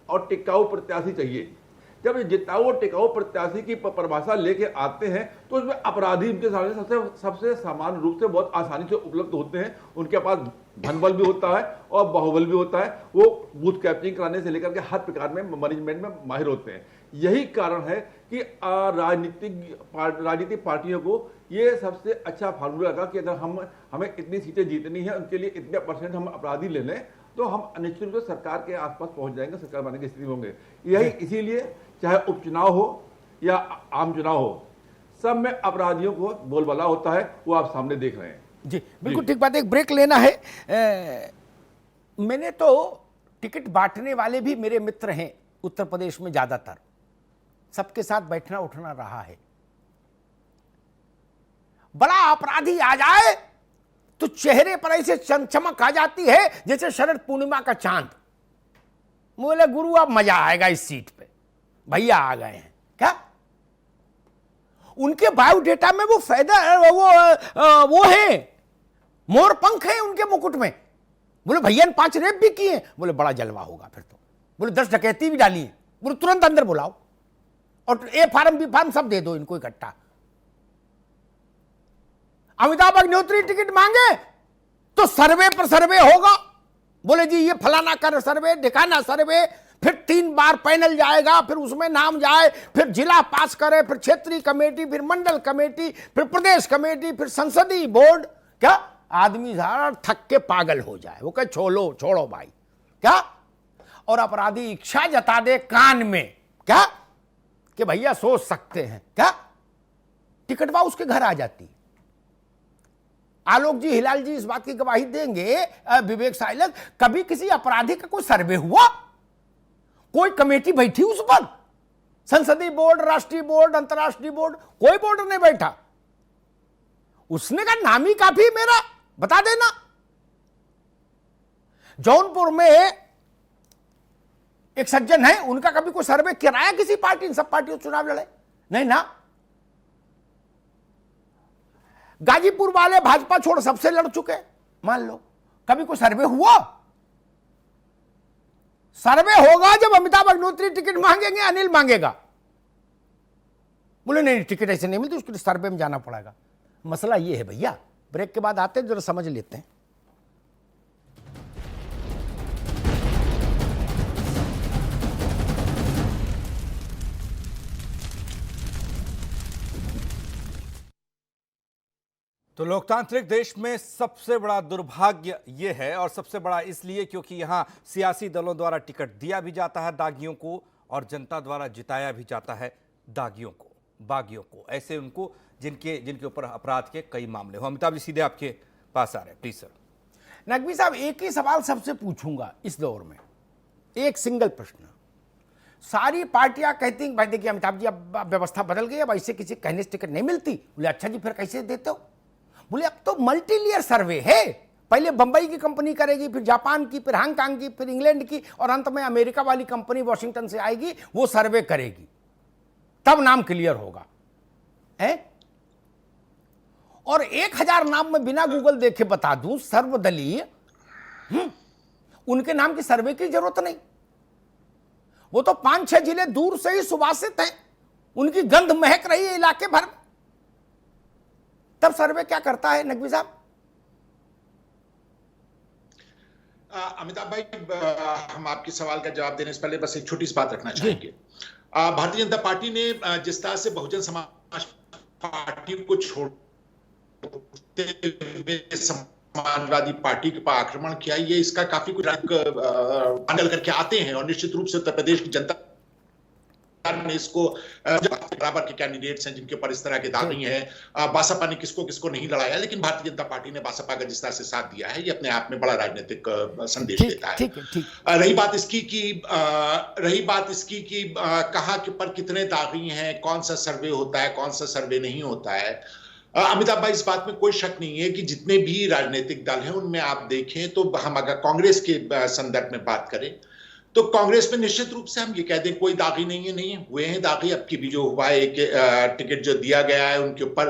और टिकाऊ प्रत्याशी चाहिए। जब ये जिताऊ और टिकाऊ प्रत्याशी की परिभाषा लेके आते हैं तो उसमें अपराधी उनके सामने सबसे सामान्य रूप से बहुत आसानी से उपलब्ध होते हैं। उनके पास धनबल भी होता है और बाहुबल भी होता है, वो बूथ कैप्चरिंग कराने से लेकर के हर प्रकार में मैनेजमेंट में माहिर होते हैं। यही कारण है कि राजनीतिक पार्टियों को ये सबसे अच्छा फार्मूला लगा कि अगर हमें इतनी सीटें जीतनी है, उनके लिए इतने % हम अपराधी ले लें तो हम निश्चित रूप से सरकार के आसपास पहुंच जाएंगे, सरकार बनने की स्थिति में होंगे। यही इसीलिए चाहे उपचुनाव हो या आम चुनाव हो, सब में अपराधियों को बोलबाला होता है, वो आप सामने देख रहे हैं। जी बिल्कुल ठीक बात है। एक ब्रेक लेना है। मैंने तो टिकट बांटने वाले भी मेरे मित्र हैं उत्तर प्रदेश में, ज्यादातर सबके साथ बैठना उठना रहा है। बड़ा अपराधी आ जाए तो चेहरे पर ऐसे चमक आ जाती है जैसे शरद पूर्णिमा का चांद। बोले गुरु अब मजा आएगा इस सीट पे, भैया आ गए हैं क्या? उनके बायोडेटा में वो फेदर वो है, मोर पंख है उनके मुकुट में। बोले भैया ने 5 रेप भी किए। बोले बड़ा जलवा होगा फिर तो। बोले 10 डकैती भी डाली है। बोले तुरंत अंदर बुलाओ और ए फार्म बी फार्म सब दे दो इनको इकट्ठा। अमिताभ अग्निहोत्री टिकट मांगे तो सर्वे पर सर्वे होगा। बोले जी ये फलाना कर सर्वे, ढिकाना सर्वे, फिर 3 बार पैनल जाएगा, फिर उसमें नाम जाए, फिर जिला पास करे, फिर क्षेत्रीय कमेटी, फिर मंडल कमेटी, फिर प्रदेश कमेटी, फिर संसदीय बोर्ड। क्या आदमी सारा थक के पागल हो जाए, वो कहे छोड़ो छोड़ो भाई। क्या और अपराधी इच्छा जता दे कान में, क्या कि भैया सोच सकते हैं, क्या टिकट बा उसके घर आ जाती। आलोक जी, हिलाल जी इस बात की गवाही देंगे, विवेक साइलक, कभी किसी अपराधी का कोई सर्वे हुआ? कोई कमेटी बैठी उस पर? संसदीय बोर्ड, राष्ट्रीय बोर्ड, अंतर्राष्ट्रीय बोर्ड, कोई बोर्ड नहीं बैठा। उसने कहा नाम ही काफी मेरा, बता देना। जौनपुर में एक सज्जन है, उनका कभी कोई सर्वे कराया किसी पार्टी ने? सब पार्टियों चुनाव लड़े नहीं ना। गाजीपुर वाले भाजपा छोड़ सबसे लड़ चुके, मान लो, कभी कोई सर्वे हुआ? सर्वे होगा जब अमिताभ अग्निहोत्री टिकट मांगेंगे, अनिल मांगेगा। बोले नहीं टिकट ऐसे नहीं मिलती, उसके लिए सर्वे में जाना पड़ेगा। मसला ये है भैया। ब्रेक के बाद आते हैं, जरा समझ लेते हैं। तो लोकतांत्रिक देश में सबसे बड़ा दुर्भाग्य ये है, और सबसे बड़ा इसलिए क्योंकि यहाँ सियासी दलों द्वारा टिकट दिया भी जाता है दागियों को, और जनता द्वारा जिताया भी जाता है दागियों को, बागियों को, ऐसे उनको जिनके ऊपर अपराध के कई मामले हो। अमिताभ जी सीधे आपके पास आ रहे हैं, प्लीज सर। नकवी साहब, एक ही सवाल सबसे पूछूंगा इस दौर में, एक सिंगल प्रश्न। सारी पार्टियां कहती हैं भाई देखिए अमिताभ जी अब व्यवस्था बदल गई, अब ऐसे किसी कहने से टिकट नहीं मिलती। बोले अच्छा जी फिर कैसे देते हो? बोले अब तो मल्टी लेयर सर्वे है, पहले बंबई की कंपनी करेगी, फिर जापान की, फिर हांगकांग की, फिर इंग्लैंड की, और अंत में अमेरिका वाली कंपनी वॉशिंगटन से आएगी, वो सर्वे करेगी, तब नाम क्लियर होगा है। और 1000 नाम में बिना गूगल देखे बता दूं, सर्वदलीय, उनके नाम की सर्वे की जरूरत नहीं। वो तो 5-6 जिले दूर से ही सुवासित हैं, उनकी गंध महक रही है इलाके भर में, तब सर्वे क्या करता है नकवी साहब? अमिताभ भाई, हम आपके सवाल का जवाब देने से पहले बस एक छोटी सी बात रखना चाहेंगे। भारतीय जनता पार्टी ने जिस तरह से बहुजन समाज पार्टी को छोड़ते हुए समाजवादी पार्टी के पर आक्रमण किया, ये इसका काफी कुछ अंडल करके आते हैं, और निश्चित रूप से उत्तर प्रदेश की जनता ने इसको बराबर के कैंडिडेट्स हैं जिनके ऊपर इस तरह के दावे हैं। बासपा ने किसको किसको नहीं लड़ाया, लेकिन भारतीय जनता पार्टी ने बासपा का जिस तरह से साथ दिया है, ये अपने आप में बड़ा राजनीतिक संदेश देता है। रही बात इसकी कि कहां के पर कितने दागी हैं, कौन सा सर्वे होता है, कौन सा सर्वे नहीं होता है। अमिताभ भाई, इस बात में कोई शक नहीं है कि जितने भी राजनीतिक दल हैं उनमें आप देखें तो हम अगर कांग्रेस के संदर्भ में बात करें तो कांग्रेस में निश्चित रूप से हम ये कह दें कोई दागी नहीं है, नहीं हुए हैं दागी। अब की भी जो हुआ है, एक टिकट जो दिया गया है उनके ऊपर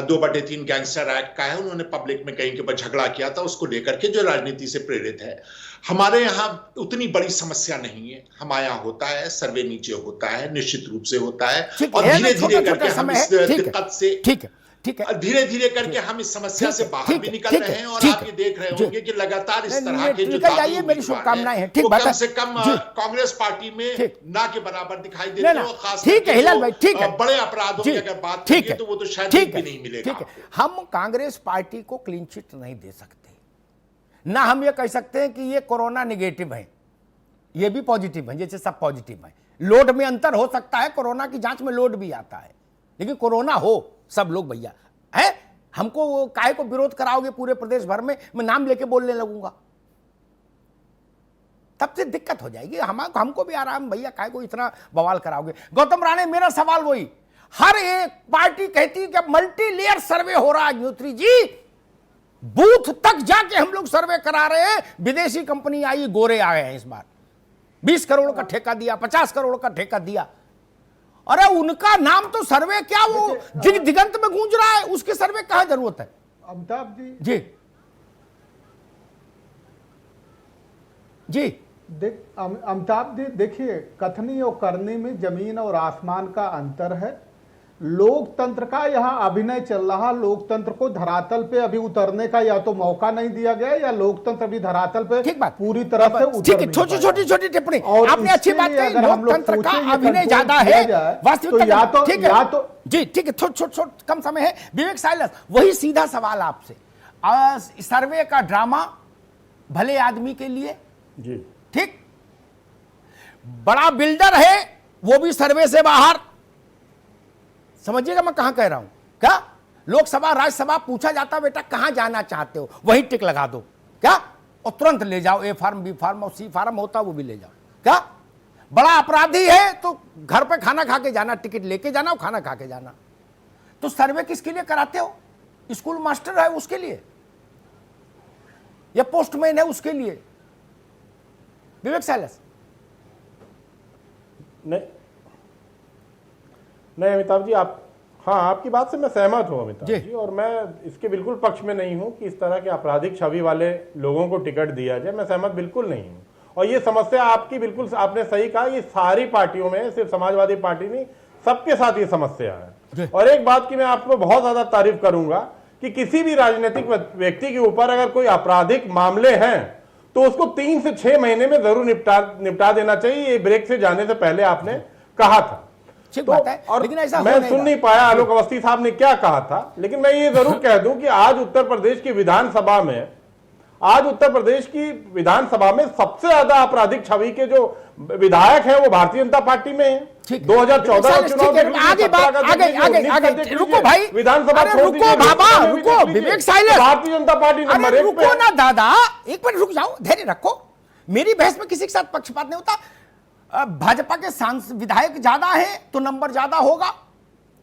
2/3 गैंगस्टर एक्ट का है, उन्होंने पब्लिक में कहीं के ऊपर झगड़ा किया था, उसको लेकर के जो राजनीति से प्रेरित है। हमारे यहाँ उतनी बड़ी समस्या नहीं है, हमारे यहाँ होता है सर्वे नीचे होता है, निश्चित रूप से होता है, और धीरे धीरे करके हम इस दिक्कत से धीरे धीरे करके हम इस समस्या से बाहर भी निकल रहे हैं। और आप ये देख रहे होंगे कि लगातार इस तरह के जो मेरी शुभकामनाएं हैं, वो कम से कम कांग्रेस पार्टी में ना के बराबर दिखाई देते हैं। खास ठीक है हिलाल भाई, ठीक है, बड़े अपराधों की अगर बात करें तो वो तो शायद भी नहीं मिलेगा। हम कांग्रेस पार्टी को क्लीन चिट नहीं दे सकते, ना हम ये कह सकते हैं कि ये कोरोना निगेटिव है, ये भी पॉजिटिव है, जैसे सब पॉजिटिव है। लोड में अंतर हो सकता है, कोरोना की जांच में लोड भी आता है, लेकिन कोरोना हो सब लोग भैया है। हमको काहे को विरोध कराओगे पूरे प्रदेश भर में, मैं नाम लेके बोलने लगूंगा, तब से दिक्कत हो जाएगी। हमको भी आराम भैया, काहे को इतना बवाल कराओगे। गौतम राणे, मेरा सवाल वही, हर एक पार्टी कहती है कि मल्टी लेयर सर्वे हो रहा है। अग्निहोत्री जी, बूथ तक जाके हम लोग सर्वे करा रहे हैं, विदेशी कंपनी आई, गोरे आ गए हैं इस बार, 20 करोड़ का ठेका दिया, 50 करोड़ का ठेका दिया। अरे उनका नाम तो सर्वे क्या, वो दिगंत में गूंज रहा है, उसके सर्वे कहां जरूरत है? अमिताभ जी जी अमिताभ जी देखिए, कथनी और करनी में जमीन और आसमान का अंतर है। लोकतंत्र का यहाँ अभिनय चल रहा, लोकतंत्र को धरातल पे अभी उतरने का या तो मौका नहीं दिया गया या लोकतंत्र अभी धरातल पे ठीक बात, पूरी तरह से उतर ठीक है, नहीं छोटी पाया। छोटी छोटी टिप्पणी और आपने अच्छी इसके बात लिए कही, अगर हम लोग लोकतंत्र का सोचें ये अभिनय कंट्रोल ज्यादा किया है जाए, वास्तविकता तो या तो ठीक या है तो जी, ठीक है, छोट कम समय है। विवेक साइलस, वही सीधा सवाल आपसे, सर्वे का ड्रामा भले आदमी के लिए जी ठीक, बड़ा बिल्डर है वो भी सर्वे से बाहर, समझिएगा मैं कहां कह रहा हूं। क्या लोकसभा राज्यसभा पूछा जाता बेटा कहां जाना चाहते हो, वही टिक लगा दो क्या, और तुरंत ले जाओ, ए फार्म बी फार्म और सी फार्म होता वो भी ले जाओ। क्या बड़ा अपराधी है तो घर पे खाना खा के जाना, टिकट लेके जाना और खाना खा के जाना। तो सर्वे किसके लिए कराते हो, स्कूल मास्टर है उसके लिए या पोस्टमैन है उसके लिए? विवेक साइलस, नहीं नहीं अमिताभ जी, आप हाँ आपकी बात से मैं सहमत हूँ अमिताभ जी, और मैं इसके बिल्कुल पक्ष में नहीं हूँ कि इस तरह के आपराधिक छवि वाले लोगों को टिकट दिया जाए, मैं सहमत बिल्कुल नहीं हूँ। और ये समस्या आपकी बिल्कुल आपने सही कहा, ये सारी पार्टियों में, सिर्फ समाजवादी पार्टी नहीं, सबके साथ ये समस्या है। और एक बात की मैं आपको बहुत ज्यादा तारीफ करूंगा कि किसी भी राजनीतिक व्यक्ति के ऊपर अगर कोई आपराधिक मामले हैं तो उसको 3 से 6 महीने में जरूर निपटा देना चाहिए। ये ब्रेक से जाने से पहले आपने कहा था, ठीक तो बात है, और लेकिन ऐसा मैं सुन नहीं पाया आलोक अवस्थी साहब ने क्या कहा था, लेकिन मैं ये जरूर कह दूं कि आज उत्तर प्रदेश की विधानसभा में, आज उत्तर प्रदेश की विधानसभा में सबसे ज्यादा आपराधिक छवि के जो विधायक हैं वो भारतीय जनता पार्टी में हैं। 2014 का चुनाव रुको भाई, विधानसभा रुको बाबा, रुको विवेक Silas, Bharatiya Janata party number 1 पे रुको ना दादा, एक मिनट रुक जाओ, धैर्य रखो। मेरी बहस में किसी के साथ पक्षपात नहीं होता। भाजपा के सांसद विधायक ज्यादा है तो नंबर ज्यादा होगा,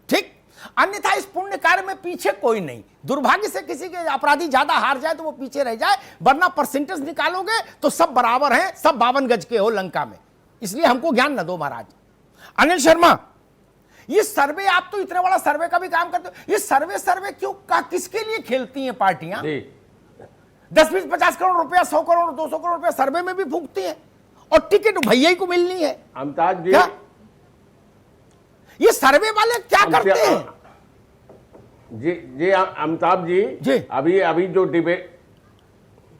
ठीक, अन्यथा इस पुण्य कार्य में पीछे कोई नहीं। दुर्भाग्य से किसी के अपराधी ज्यादा हार जाए तो वो पीछे रह जाए, वरना परसेंटेज निकालोगे तो सब बराबर हैं, सब 52 गज के हो लंका में। इसलिए हमको ज्ञान न दो महाराज। अनिल शर्मा, ये सर्वे, आप तो इतने बड़ा सर्वे का भी काम करते हो, ये सर्वे क्यों किसके लिए खेलती हैं पार्टियां? 10, 20, 50 करोड़ रुपया, 100 करोड़, 200 करोड़ रुपया सर्वे में भी फूंकती हैं, और टिकट भैया ही को मिलनी है। अमिताभ जी, क्या ये सर्वे वाले क्या करते हैं? जी अमिताभ जी, अभी जो डिबेट,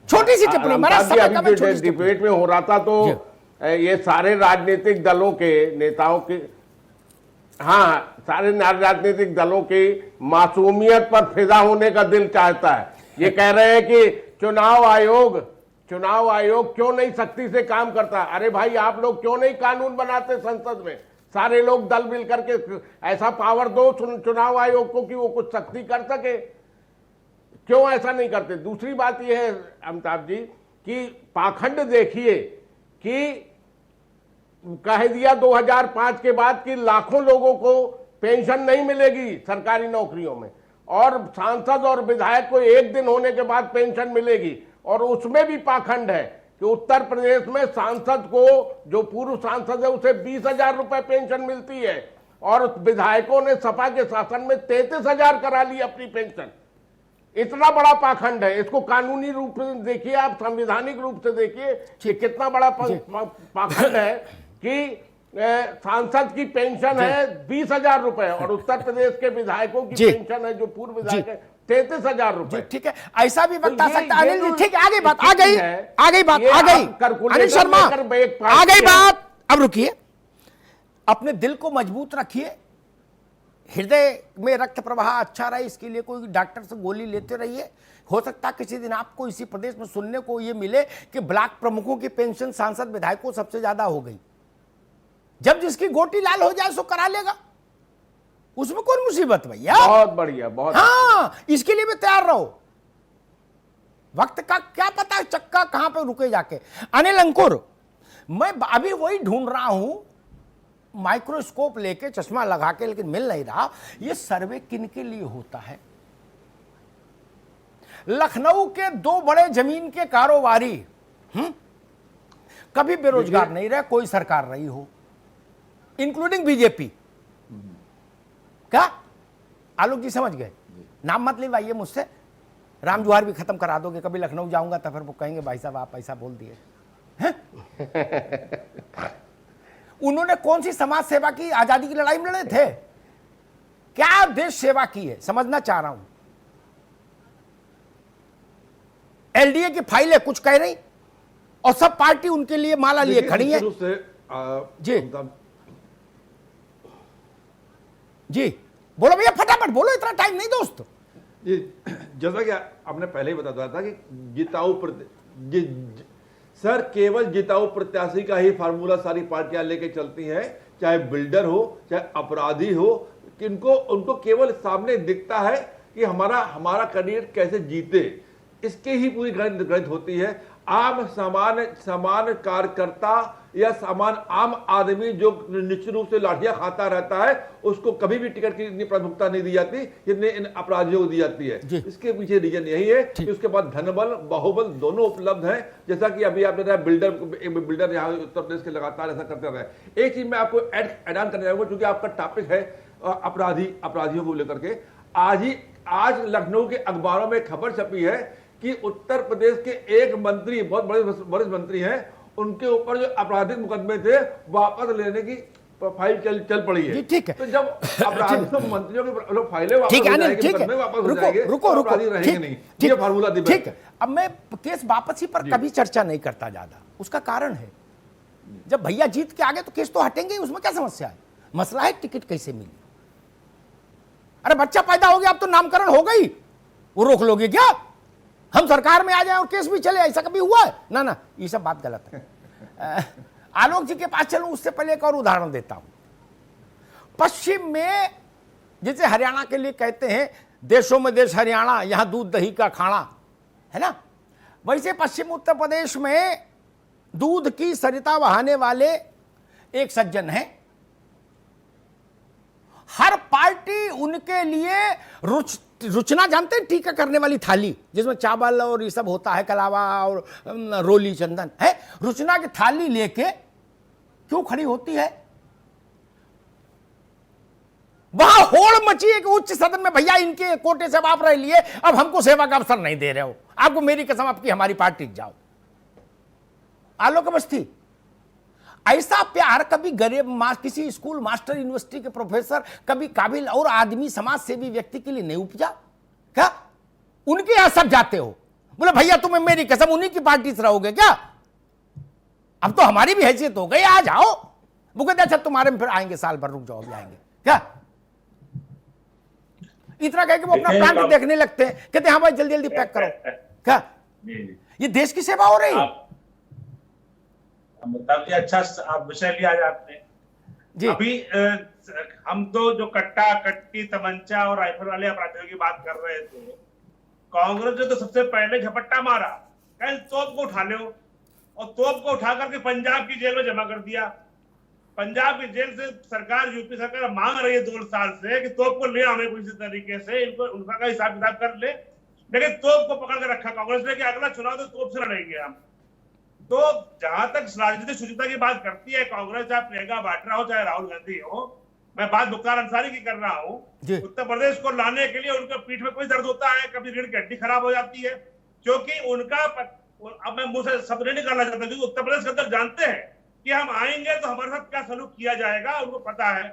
छोटी सी टिप्पणी, अभी जो डिबेट में हो रहा था तो ये सारे राजनीतिक दलों के नेताओं के, हाँ, सारे राजनीतिक दलों की मासूमियत पर फिदा होने का दिल चाहता है। ये कह रहे हैं कि चुनाव आयोग क्यों नहीं सख्ती से काम करता। अरे भाई, आप लोग क्यों नहीं कानून बनाते संसद में, सारे लोग दल मिल करके ऐसा पावर दो चुनाव आयोग को कि वो कुछ सख्ती कर सके, क्यों ऐसा नहीं करते? दूसरी बात यह है अमिताभ जी कि पाखंड देखिए कि कह दिया 2005 के बाद कि लाखों लोगों को पेंशन नहीं मिलेगी सरकारी नौकरियों में, और सांसद और विधायक को 1 दिन होने के बाद पेंशन मिलेगी, और उसमें भी पाखंड है कि उत्तर प्रदेश में सांसद को, जो पूर्व सांसद है, उसे 20,000 रुपए पेंशन मिलती है, और विधायकों ने सपा के शासन में 33,000 करा ली अपनी पेंशन। इतना बड़ा पाखंड है। इसको कानूनी रूप से देखिए, आप संवैधानिक रूप से देखिए कि कितना बड़ा पाखंड है कि सांसद की पेंशन है 20,000 रुपए, और उत्तर प्रदेश के विधायकों की पेंशन है, जो पूर्व विधायक है, 33,000 रुपए। ठीक है, ऐसा भी बता सकता है अनिल जी। ठीक है, आगे बात आ गई, अनिल शर्मा आ गई बात। अब रुकिए, अपने दिल को मजबूत रखिए, हृदय में रक्त प्रवाह अच्छा रहे, इसके लिए कोई डॉक्टर से गोली लेते रहिए। हो सकता है किसी दिन आपको इसी प्रदेश में सुनने को ये मिले कि ब्लॉक प्रमुखों की पेंशन सांसद विधायकों सबसे ज्यादा हो गई। जब जिसकी गोटी लाल हो जाए सो करा लेगा, उसमें कौन मुसीबत भैया। बहुत बढ़िया, बहुत, हाँ, इसके लिए भी तैयार रहो। वक्त का क्या पता चक्का कहां पे रुके जाके। अनिल अंकुर, मैं अभी वही ढूंढ रहा हूं, माइक्रोस्कोप लेके, चश्मा लगा के, लेकिन मिल नहीं रहा। ये सर्वे किनके लिए होता है? लखनऊ के 2 बड़े जमीन के कारोबारी कभी बेरोजगार नहीं रहे, कोई सरकार रही हो, इंक्लूडिंग बीजेपी। क्या आलोक जी समझ गए? नाम मत लिवाइए मुझसे, राम जुहार भी खत्म करा दोगे। कभी लखनऊ जाऊंगा तो फिर वो कहेंगे भाई साहब आप ऐसा बोल दिए। उन्होंने कौन सी समाज सेवा की, आजादी की लड़ाई में लड़े थे? क्या देश सेवा की है, समझना चाह रहा हूं। एलडीए की फाइलें कुछ कह रही और सब पार्टी उनके लिए माला लिए खड़ी है। शुरू से जी जी बोलो भैया, फटाफट बोलो, इतना टाइम नहीं दोस्त। जी, जैसा कि आपने पहले ही बता दिया था कि सर केवल जिताऊ प्रत्याशी का ही फार्मूला सारी पार्टियां लेके चलती हैं, चाहे बिल्डर हो चाहे अपराधी हो, कि उनको केवल सामने दिखता है कि हमारा कैंडिडेट कैसे जीते, इसके ही पूरी गणित होती है। आम सामान्य कार्यकर्ता या सामान्य आम आदमी जो निश्चित रूप से लाठियां खाता रहता है, उसको कभी भी टिकट की इतनी प्राथमिकता नहीं दी जाती जितने इन अपराधियों को दी जाती है। इसके पीछे रीजन यही है कि उसके बाद धनबल बाहुबल दोनों उपलब्ध हैं। जैसा कि अभी आपने बताया बिल्डर यहाँ उत्तर प्रदेश के लगातार ऐसा करते रहे। एक चीज मैं आपको ऐड ऑन करने जाऊंगा, क्योंकि आपका टॉपिक है अपराधियों को लेकर के। आज लखनऊ के अखबारों में खबर छपी है कि उत्तर प्रदेश के एक मंत्री, बहुत बड़े वरिष्ठ मंत्री हैं, उनके ऊपर जो आपराधिक मुकदमे थे वापस लेने की फाइल चल पड़ी है। ठीक है, तो जब आपराधिक मंत्रियों की फाइलें वापस ठीक हो है, जाएंगी, ठीक है, मुकदमे वापस हो जाएंगे, रुको, तो अपराधी रहेंगे नहीं। ये फार्मूला दिया। ठीक है, अब मैं केस वापसी पर कभी चर्चा नहीं करता ज्यादा। उसका कारण है, जब भैया जीत के आगे तो केस तो हटेंगे, उसमें क्या समस्या है। मसला है टिकट कैसे मिली। अरे बच्चा पैदा हो गया, अब तो नामकरण हो गई, वो रोक लोगे क्या? हम सरकार में आ जाए और केस भी चले, ऐसा कभी हुआ है? ना, ये सब बात गलत है। आलोक जी के पास चलूं उससे पहले एक और उदाहरण देता हूं। पश्चिम में जैसे हरियाणा के लिए कहते हैं देशों में देश हरियाणा, यहां दूध दही का खाना है ना, वैसे पश्चिम उत्तर प्रदेश में दूध की सरिता बहाने वाले एक सज्जन हैं। हर पार्टी उनके लिए रुचना जानते हैं, टीका करने वाली थाली जिसमें चावल और ये सब होता है, कलावा और रोली चंदन है, रुचना की थाली लेके क्यों खड़ी होती है? वहां होड़ मची है कि उच्च सदन में, भैया इनके कोटे से आप रह लिए, अब हमको सेवा का अवसर नहीं दे रहे हो, आपको मेरी कसम आपकी हमारी पार्टी जाओ। आलोक अवस्थी, ऐसा प्यार कभी गरीब किसी स्कूल मास्टर, यूनिवर्सिटी के प्रोफेसर, कभी काबिल और आदमी समाज सेवी व्यक्ति के लिए नहीं उपजा क्या? उनके यहां सब जाते हो, बोले भैया तुम्हें मेरी कसम उन्हीं की पार्टी से रहोगे क्या? अब तो हमारी भी हैसियत हो गई, आ जाओ। वो कहते अच्छा तुम्हारे में फिर आएंगे, साल भर रुक जाओ, अभी आएंगे क्या? इतना कह के वो अपना प्लांट देखने लगते हैं, कहते हाँ भाई जल्दी जल्दी पैक करो क्या? ये देश की सेवा हो रही है। मतलब अच्छा विषय लिया आज आपने जी। अभी हम तो जो कट्टा कट्टी तमंचा और राइफल वाले अपराधियों की बात कर रहे थे, कांग्रेस ने तो सबसे पहले झपट्टा मारा, कल तोप को उठा लो, और तोप को उठा करके पंजाब की जेल में जमा कर दिया। पंजाब की जेल से सरकार, यूपी सरकार मांग रही है 2 साल से कि तोप को ले आने किसी तरीके से, इनको उनका हिसाब किताब कर ले, लेकिन तोप को पकड़ के रखा कांग्रेस ने कि अगला चुनाव तो तोप से लड़ेंगे हम। तो जहां तक राजनीतिक शुचिता की बात करती है कांग्रेस, चाहे प्रियंका वाड्रा हो चाहे राहुल गांधी हो, मैं बात मुख्तार अंसारी की कर रहा हूं, उत्तर प्रदेश को लाने के लिए उनके पीठ में कोई दर्द होता है, कभी रीढ़ की हड्डी खराब हो जाती है, क्योंकि उनका, अब मैं मुंह से शब्द नहीं निकालना चाहता, क्योंकि उत्तर प्रदेश के अंदर जानते हैं कि हम आएंगे तो हमारे साथ क्या सलूक किया जाएगा, उनको पता है।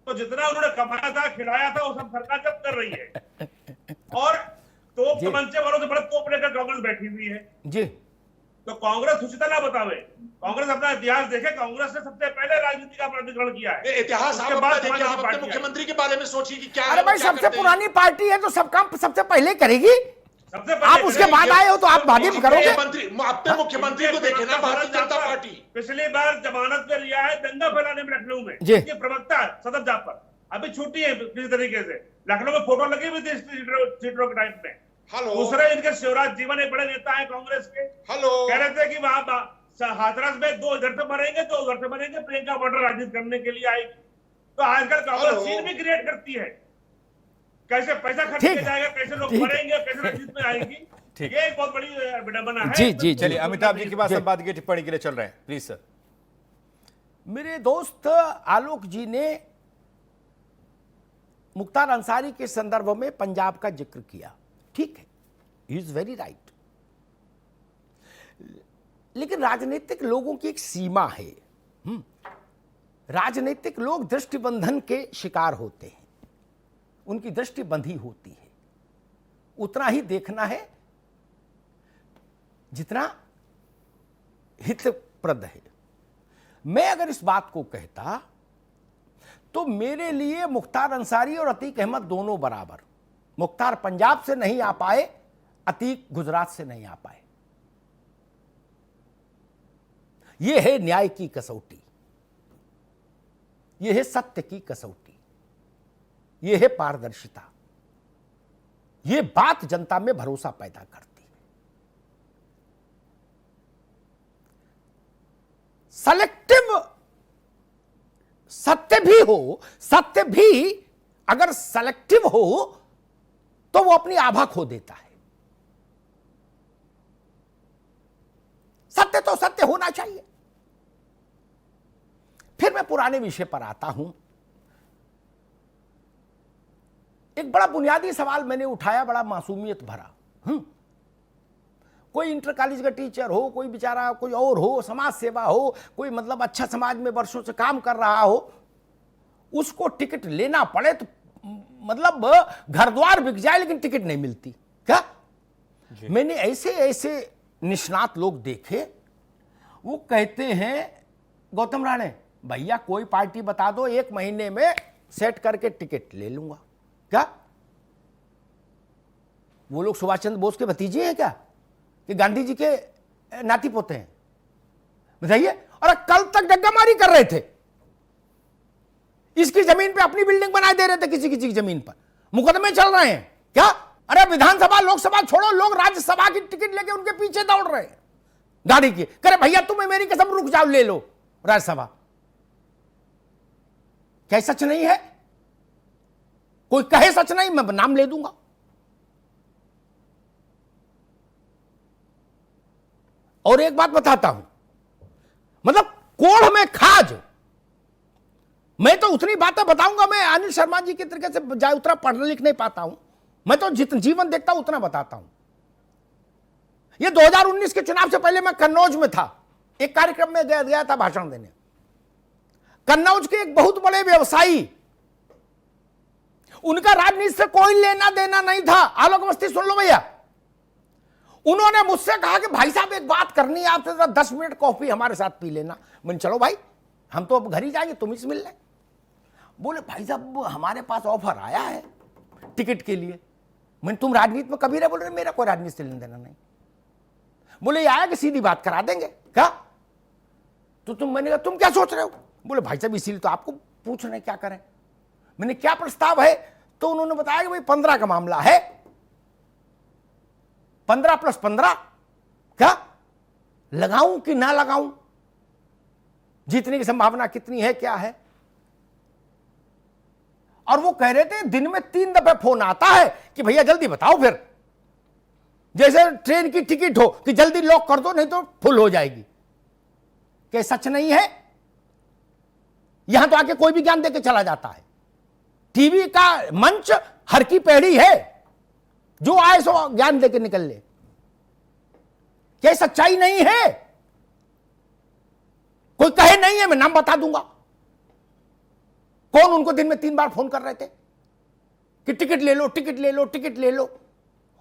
तो जितना उन्होंने कमाया था, खिलाया था, वो सब सरकार जब्त कर रही है। और तोप तमंचे वालों से बड़े तोप लेकर कांग्रेस बैठी हुई है जी। तो कांग्रेस सुचिता ना बतावे, कांग्रेस अपना इतिहास देखे, कांग्रेस ने सबसे पहले राजनीति का अपराधीकरण किया है। इतिहास आप अपने मुख्यमंत्री के बारे में सोचिए कि क्या। अरे भाई सबसे पुरानी पार्टी है तो सब काम सबसे पहले करेगी। आप उसके बाद आए हो तो आप बाद में करोगे। अपने मुख्यमंत्री को देखे ना, भारतीय जनता पार्टी पिछली बार जमानत पे लिया है दंगा फैलाने में लखनऊ में, ये प्रवक्ता सदर जाफर अभी छुट्टी है किसी तरीके से, लखनऊ में फोटो लगी हुई थी सीटों के टाइप में। दूसरे इनके शिवराज जीवन एक बड़े नेता है कांग्रेस के, कह रहे थे कि वहां हाथरस में 2 इधर से मरेंगे 2 उधर से मरेंगे, प्रियंका वाड्रा राजनीति करने के लिए आएगी। तो आजकल कांग्रेस सीन भी क्रिएट करती है, कैसे पैसा खर्च किया जाएगा, कैसे लोग मरेंगे, कैसे राजनीति में आएगी। ये एक बहुत बड़ी विडंबना है। जी जी चलिए, अमिताभ जी के पास संवाद की टिप्पणी के लिए चल रहे हैं, प्लीज सर। मेरे दोस्त आलोक जी ने मुख्तार अंसारी के संदर्भ में पंजाब का जिक्र किया, ठीक है, ही इज वेरी राइट। लेकिन राजनीतिक लोगों की एक सीमा है। राजनीतिक लोग दृष्टिबंधन के शिकार होते हैं। उनकी दृष्टि बंधी होती है। उतना ही देखना है जितना हितप्रद है। मैं अगर इस बात को कहता तो मेरे लिए मुख्तार अंसारी और अतीक अहमद दोनों बराबर। मुख्तार पंजाब से नहीं आ पाए, अतीक गुजरात से नहीं आ पाए। यह है न्याय की कसौटी, यह है सत्य की कसौटी, यह है पारदर्शिता। यह बात जनता में भरोसा पैदा करती है। सेलेक्टिव सत्य भी हो, सत्य भी अगर सेलेक्टिव हो तो वो अपनी आभा खो देता है। सत्य तो सत्य होना चाहिए। फिर मैं पुराने विषय पर आता हूं। एक बड़ा बुनियादी सवाल मैंने उठाया, बड़ा मासूमियत भरा। कोई इंटर कॉलेज का टीचर हो, कोई बेचारा कोई और हो, समाज सेवा हो, कोई मतलब अच्छा समाज में वर्षों से काम कर रहा हो, उसको टिकट लेना पड़े तो मतलब घर द्वार बिक जाए लेकिन टिकट नहीं मिलती क्या? मैंने ऐसे ऐसे निष्णात लोग देखे, वो कहते हैं गौतम राणे भैया कोई पार्टी बता दो, 1 महीने में सेट करके टिकट ले लूंगा। क्या वो लोग सुभाष चंद्र बोस के भतीजे हैं क्या कि गांधी जी के नाती पोते हैं? बताइए। और कल तक डग्गामारी कर रहे थे, इसकी जमीन पे अपनी बिल्डिंग बनाए दे रहे थे, किसी की जमीन पर मुकदमे चल रहे हैं क्या? अरे विधानसभा लोकसभा छोड़ो, लोग राज्यसभा की टिकट लेके उनके पीछे दौड़ रहे हैं गाड़ी की। करे भैया तुम्हें मेरी कसम रुक जाओ, ले लो राज्यसभा। क्या सच नहीं है? कोई कहे सच नहीं, मैं नाम ले दूंगा। और एक बात बताता हूं, मतलब कोढ़ में खाज। मैं तो उतनी बातें बताऊंगा, मैं अनिल शर्मा जी की तरीके से जाए उतना पढ़ लिख नहीं पाता हूं। मैं तो जितना जीवन देखता हूं उतना बताता हूं। ये 2019 के चुनाव से पहले मैं कन्नौज में था, एक कार्यक्रम में गया था भाषण देने। कन्नौज के एक बहुत बड़े व्यवसायी, उनका राजनीति से कोई लेना देना नहीं था। आलोक अवस्थी सुन लो भैया, उन्होंने मुझसे कहा कि भाई साहब एक बात करनी है आपसे, 10 मिनट कॉफी हमारे साथ पी लेना। मैंने चलो भाई, हम तो अब घर ही जाएंगे, तुम ही से मिल ले। बोले भाई साहब हमारे पास ऑफर आया है टिकट के लिए। मैंने तुम राजनीति में कभी रहे? बोले मेरा कोई राजनीति से लेना देना नहीं। बोले आया कि सीधी बात करा देंगे क्या? तो मैंने कहा तुम क्या सोच रहे हो? बोले भाई साहब इसीलिए तो आपको पूछ रहे हैं क्या करें। मैंने क्या प्रस्ताव है? तो उन्होंने बताया कि भाई 15 का मामला है, 15 + 15 क्या लगाऊं कि ना लगाऊं, जीतने की संभावना कितनी है, क्या है। और वो कह रहे थे दिन में 3 दफे फोन आता है कि भैया जल्दी बताओ, फिर जैसे ट्रेन की टिकट हो कि जल्दी लॉक कर दो नहीं तो फुल हो जाएगी। क्या सच नहीं है? यहां तो आके कोई भी ज्ञान देके चला जाता है। टीवी का मंच हर की पैड़ी है, जो आए सो ज्ञान देके निकल ले। क्या सच्चाई नहीं है? कोई कहे नहीं है, मैं नाम बता दूंगा। कौन उनको दिन में 3 बार फोन कर रहे थे कि टिकट ले लो, टिकट ले लो, टिकट ले लो।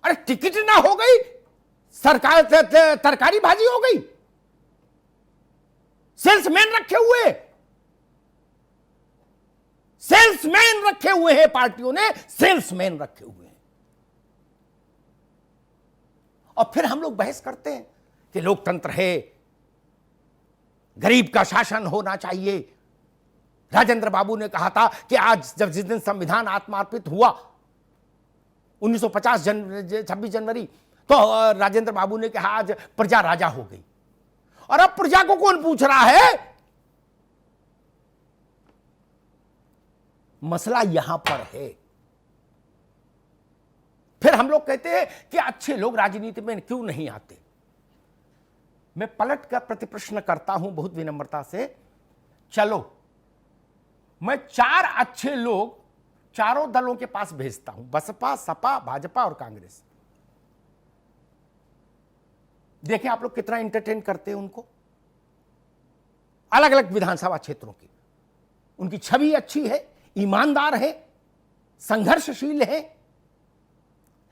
अरे टिकट ना हो गई, सरकार तरकारी भाजी हो गई। सेल्समैन रखे हुए, सेल्समैन रखे हुए हैं पार्टियों ने, सेल्समैन रखे हुए हैं। और फिर हम लोग बहस करते हैं कि लोकतंत्र है, गरीब का शासन होना चाहिए। राजेंद्र बाबू ने कहा था कि आज जब जिस दिन संविधान आत्मार्पित हुआ 1950 26 जनवरी, तो राजेंद्र बाबू ने कहा आज प्रजा राजा हो गई। और अब प्रजा को कौन पूछ रहा है? मसला यहां पर है। फिर हम लोग कहते हैं कि अच्छे लोग राजनीति में क्यों नहीं आते। मैं पलट कर प्रतिप्रश्न करता हूं बहुत विनम्रता से। चलो मैं 4 अच्छे लोग चारों दलों के पास भेजता हूं, बसपा, सपा, भाजपा और कांग्रेस। देखें आप लोग कितना एंटरटेन करते हैं उनको। अलग अलग विधानसभा क्षेत्रों की उनकी छवि अच्छी है, ईमानदार है, संघर्षशील हैं,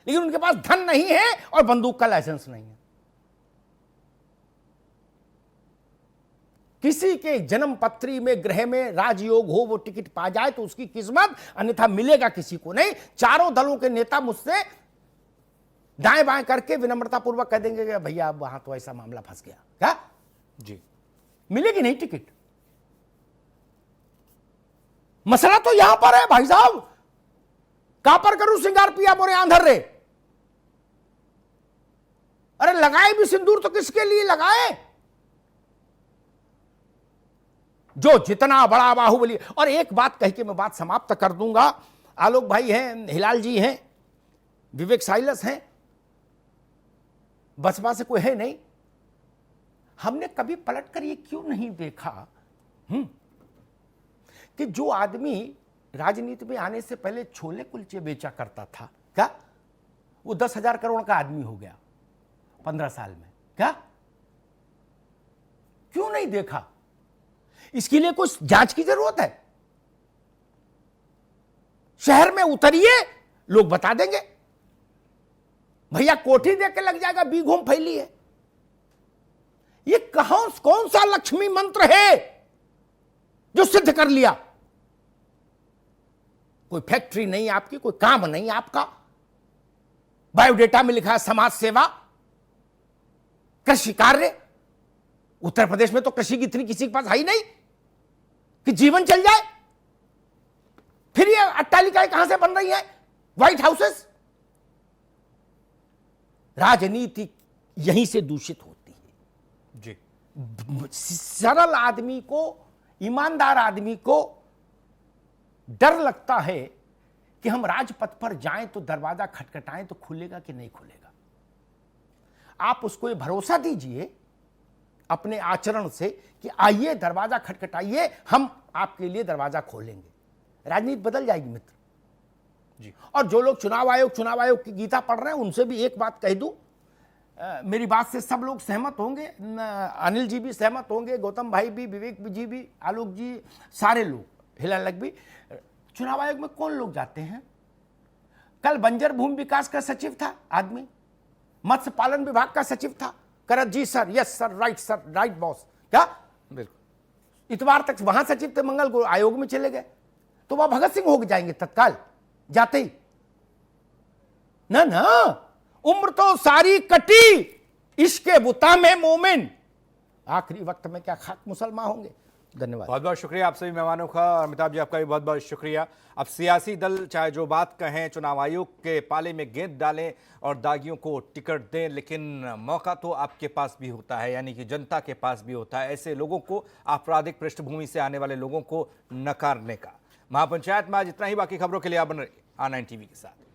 लेकिन उनके पास धन नहीं है और बंदूक का लाइसेंस नहीं है। किसी के जन्म पत्री में ग्रह में राजयोग हो, वो टिकट पा जाए तो उसकी किस्मत, अन्यथा मिलेगा किसी को नहीं। चारों दलों के नेता मुझसे दाएं बाएं करके विनम्रता पूर्वक कह देंगे कि भैया अब वहां तो ऐसा मामला फंस गया, क्या जी मिलेगी नहीं टिकट। मसला तो यहां पर है भाई साहब, कहां पर करूं सिंगार पिया मोरे आंधर रे। अरे लगाए भी सिंदूर तो किसके लिए लगाए? जो जितना बड़ा बाहुबली। और एक बात कह के मैं बात समाप्त कर दूंगा। आलोक भाई हैं, हिलाल जी हैं, विवेक साइलस हैं, बसपा से कोई है नहीं। हमने कभी पलट कर ये क्यों नहीं देखा कि जो आदमी राजनीति में आने से पहले छोले कुलचे बेचा करता था, क्या वो 10,000 करोड़ का आदमी हो गया 15 साल में? क्या क्यों नहीं देखा? इसके लिए कुछ जांच की जरूरत है। शहर में उतरिए, लोग बता देंगे। भैया कोठी देख के लग जाएगा बी घूम फैली है। ये कौन सा लक्ष्मी मंत्र है जो सिद्ध कर लिया? कोई फैक्ट्री नहीं आपकी, कोई काम नहीं आपका, बायोडेटा में लिखा है समाज सेवा, कृषि कार्य। उत्तर प्रदेश में तो कृषि की इतनी किसी के पास है ही नहीं कि जीवन चल जाए। फिर ये अट्टालिकाएं कहां से बन रही हैं, व्हाइट हाउसेस? राजनीति यहीं से दूषित होती है जी। सरल आदमी को, ईमानदार आदमी को डर लगता है कि हम राजपथ पर जाएं तो दरवाजा खटखटाएं तो खुलेगा कि नहीं खुलेगा। आप उसको ये भरोसा दीजिए अपने आचरण से कि आइए दरवाजा खटखटाइए, हम आपके लिए दरवाजा खोलेंगे। राजनीति बदल जाएगी मित्र जी। और जो लोग चुनाव आयोग की गीता पढ़ रहे हैं उनसे भी एक बात कह दूं, मेरी बात से सब लोग सहमत होंगे, अनिल जी भी सहमत होंगे, गौतम भाई भी, विवेक जी भी, आलोक जी, सारे लोग, हिलाल भी। चुनाव आयोग में कौन लोग जाते हैं? कल बंजर भूमि विकास का सचिव था आदमी, मत्स्य पालन विभाग का सचिव था, Karat ji sir, yes sir, right boss, क्या बिल्कुल। इतवार तक वहां सचिव थे, मंगल को आयोग में चले गए, तो वह भगत सिंह हो जाएंगे तत्काल जाते ही? ना ना, उम्र तो सारी कटी, इश्के बुता में मोमिन, आखिरी वक्त में क्या खाक मुसलमान होंगे। धन्यवाद। बहुत बहुत शुक्रिया आप सभी मेहमानों का। अमिताभ जी आपका भी बहुत बहुत शुक्रिया। अब सियासी दल चाहे जो बात कहें, चुनाव आयोग के पाले में गेंद डालें और दागियों को टिकट दें, लेकिन मौका तो आपके पास भी होता है, यानी कि जनता के पास भी होता है ऐसे लोगों को, आपराधिक पृष्ठभूमि से आने वाले लोगों को नकारने का। महापंचायत में आज इतना ही। बाकी खबरों के लिए आप बन रहे R9 TV के साथ।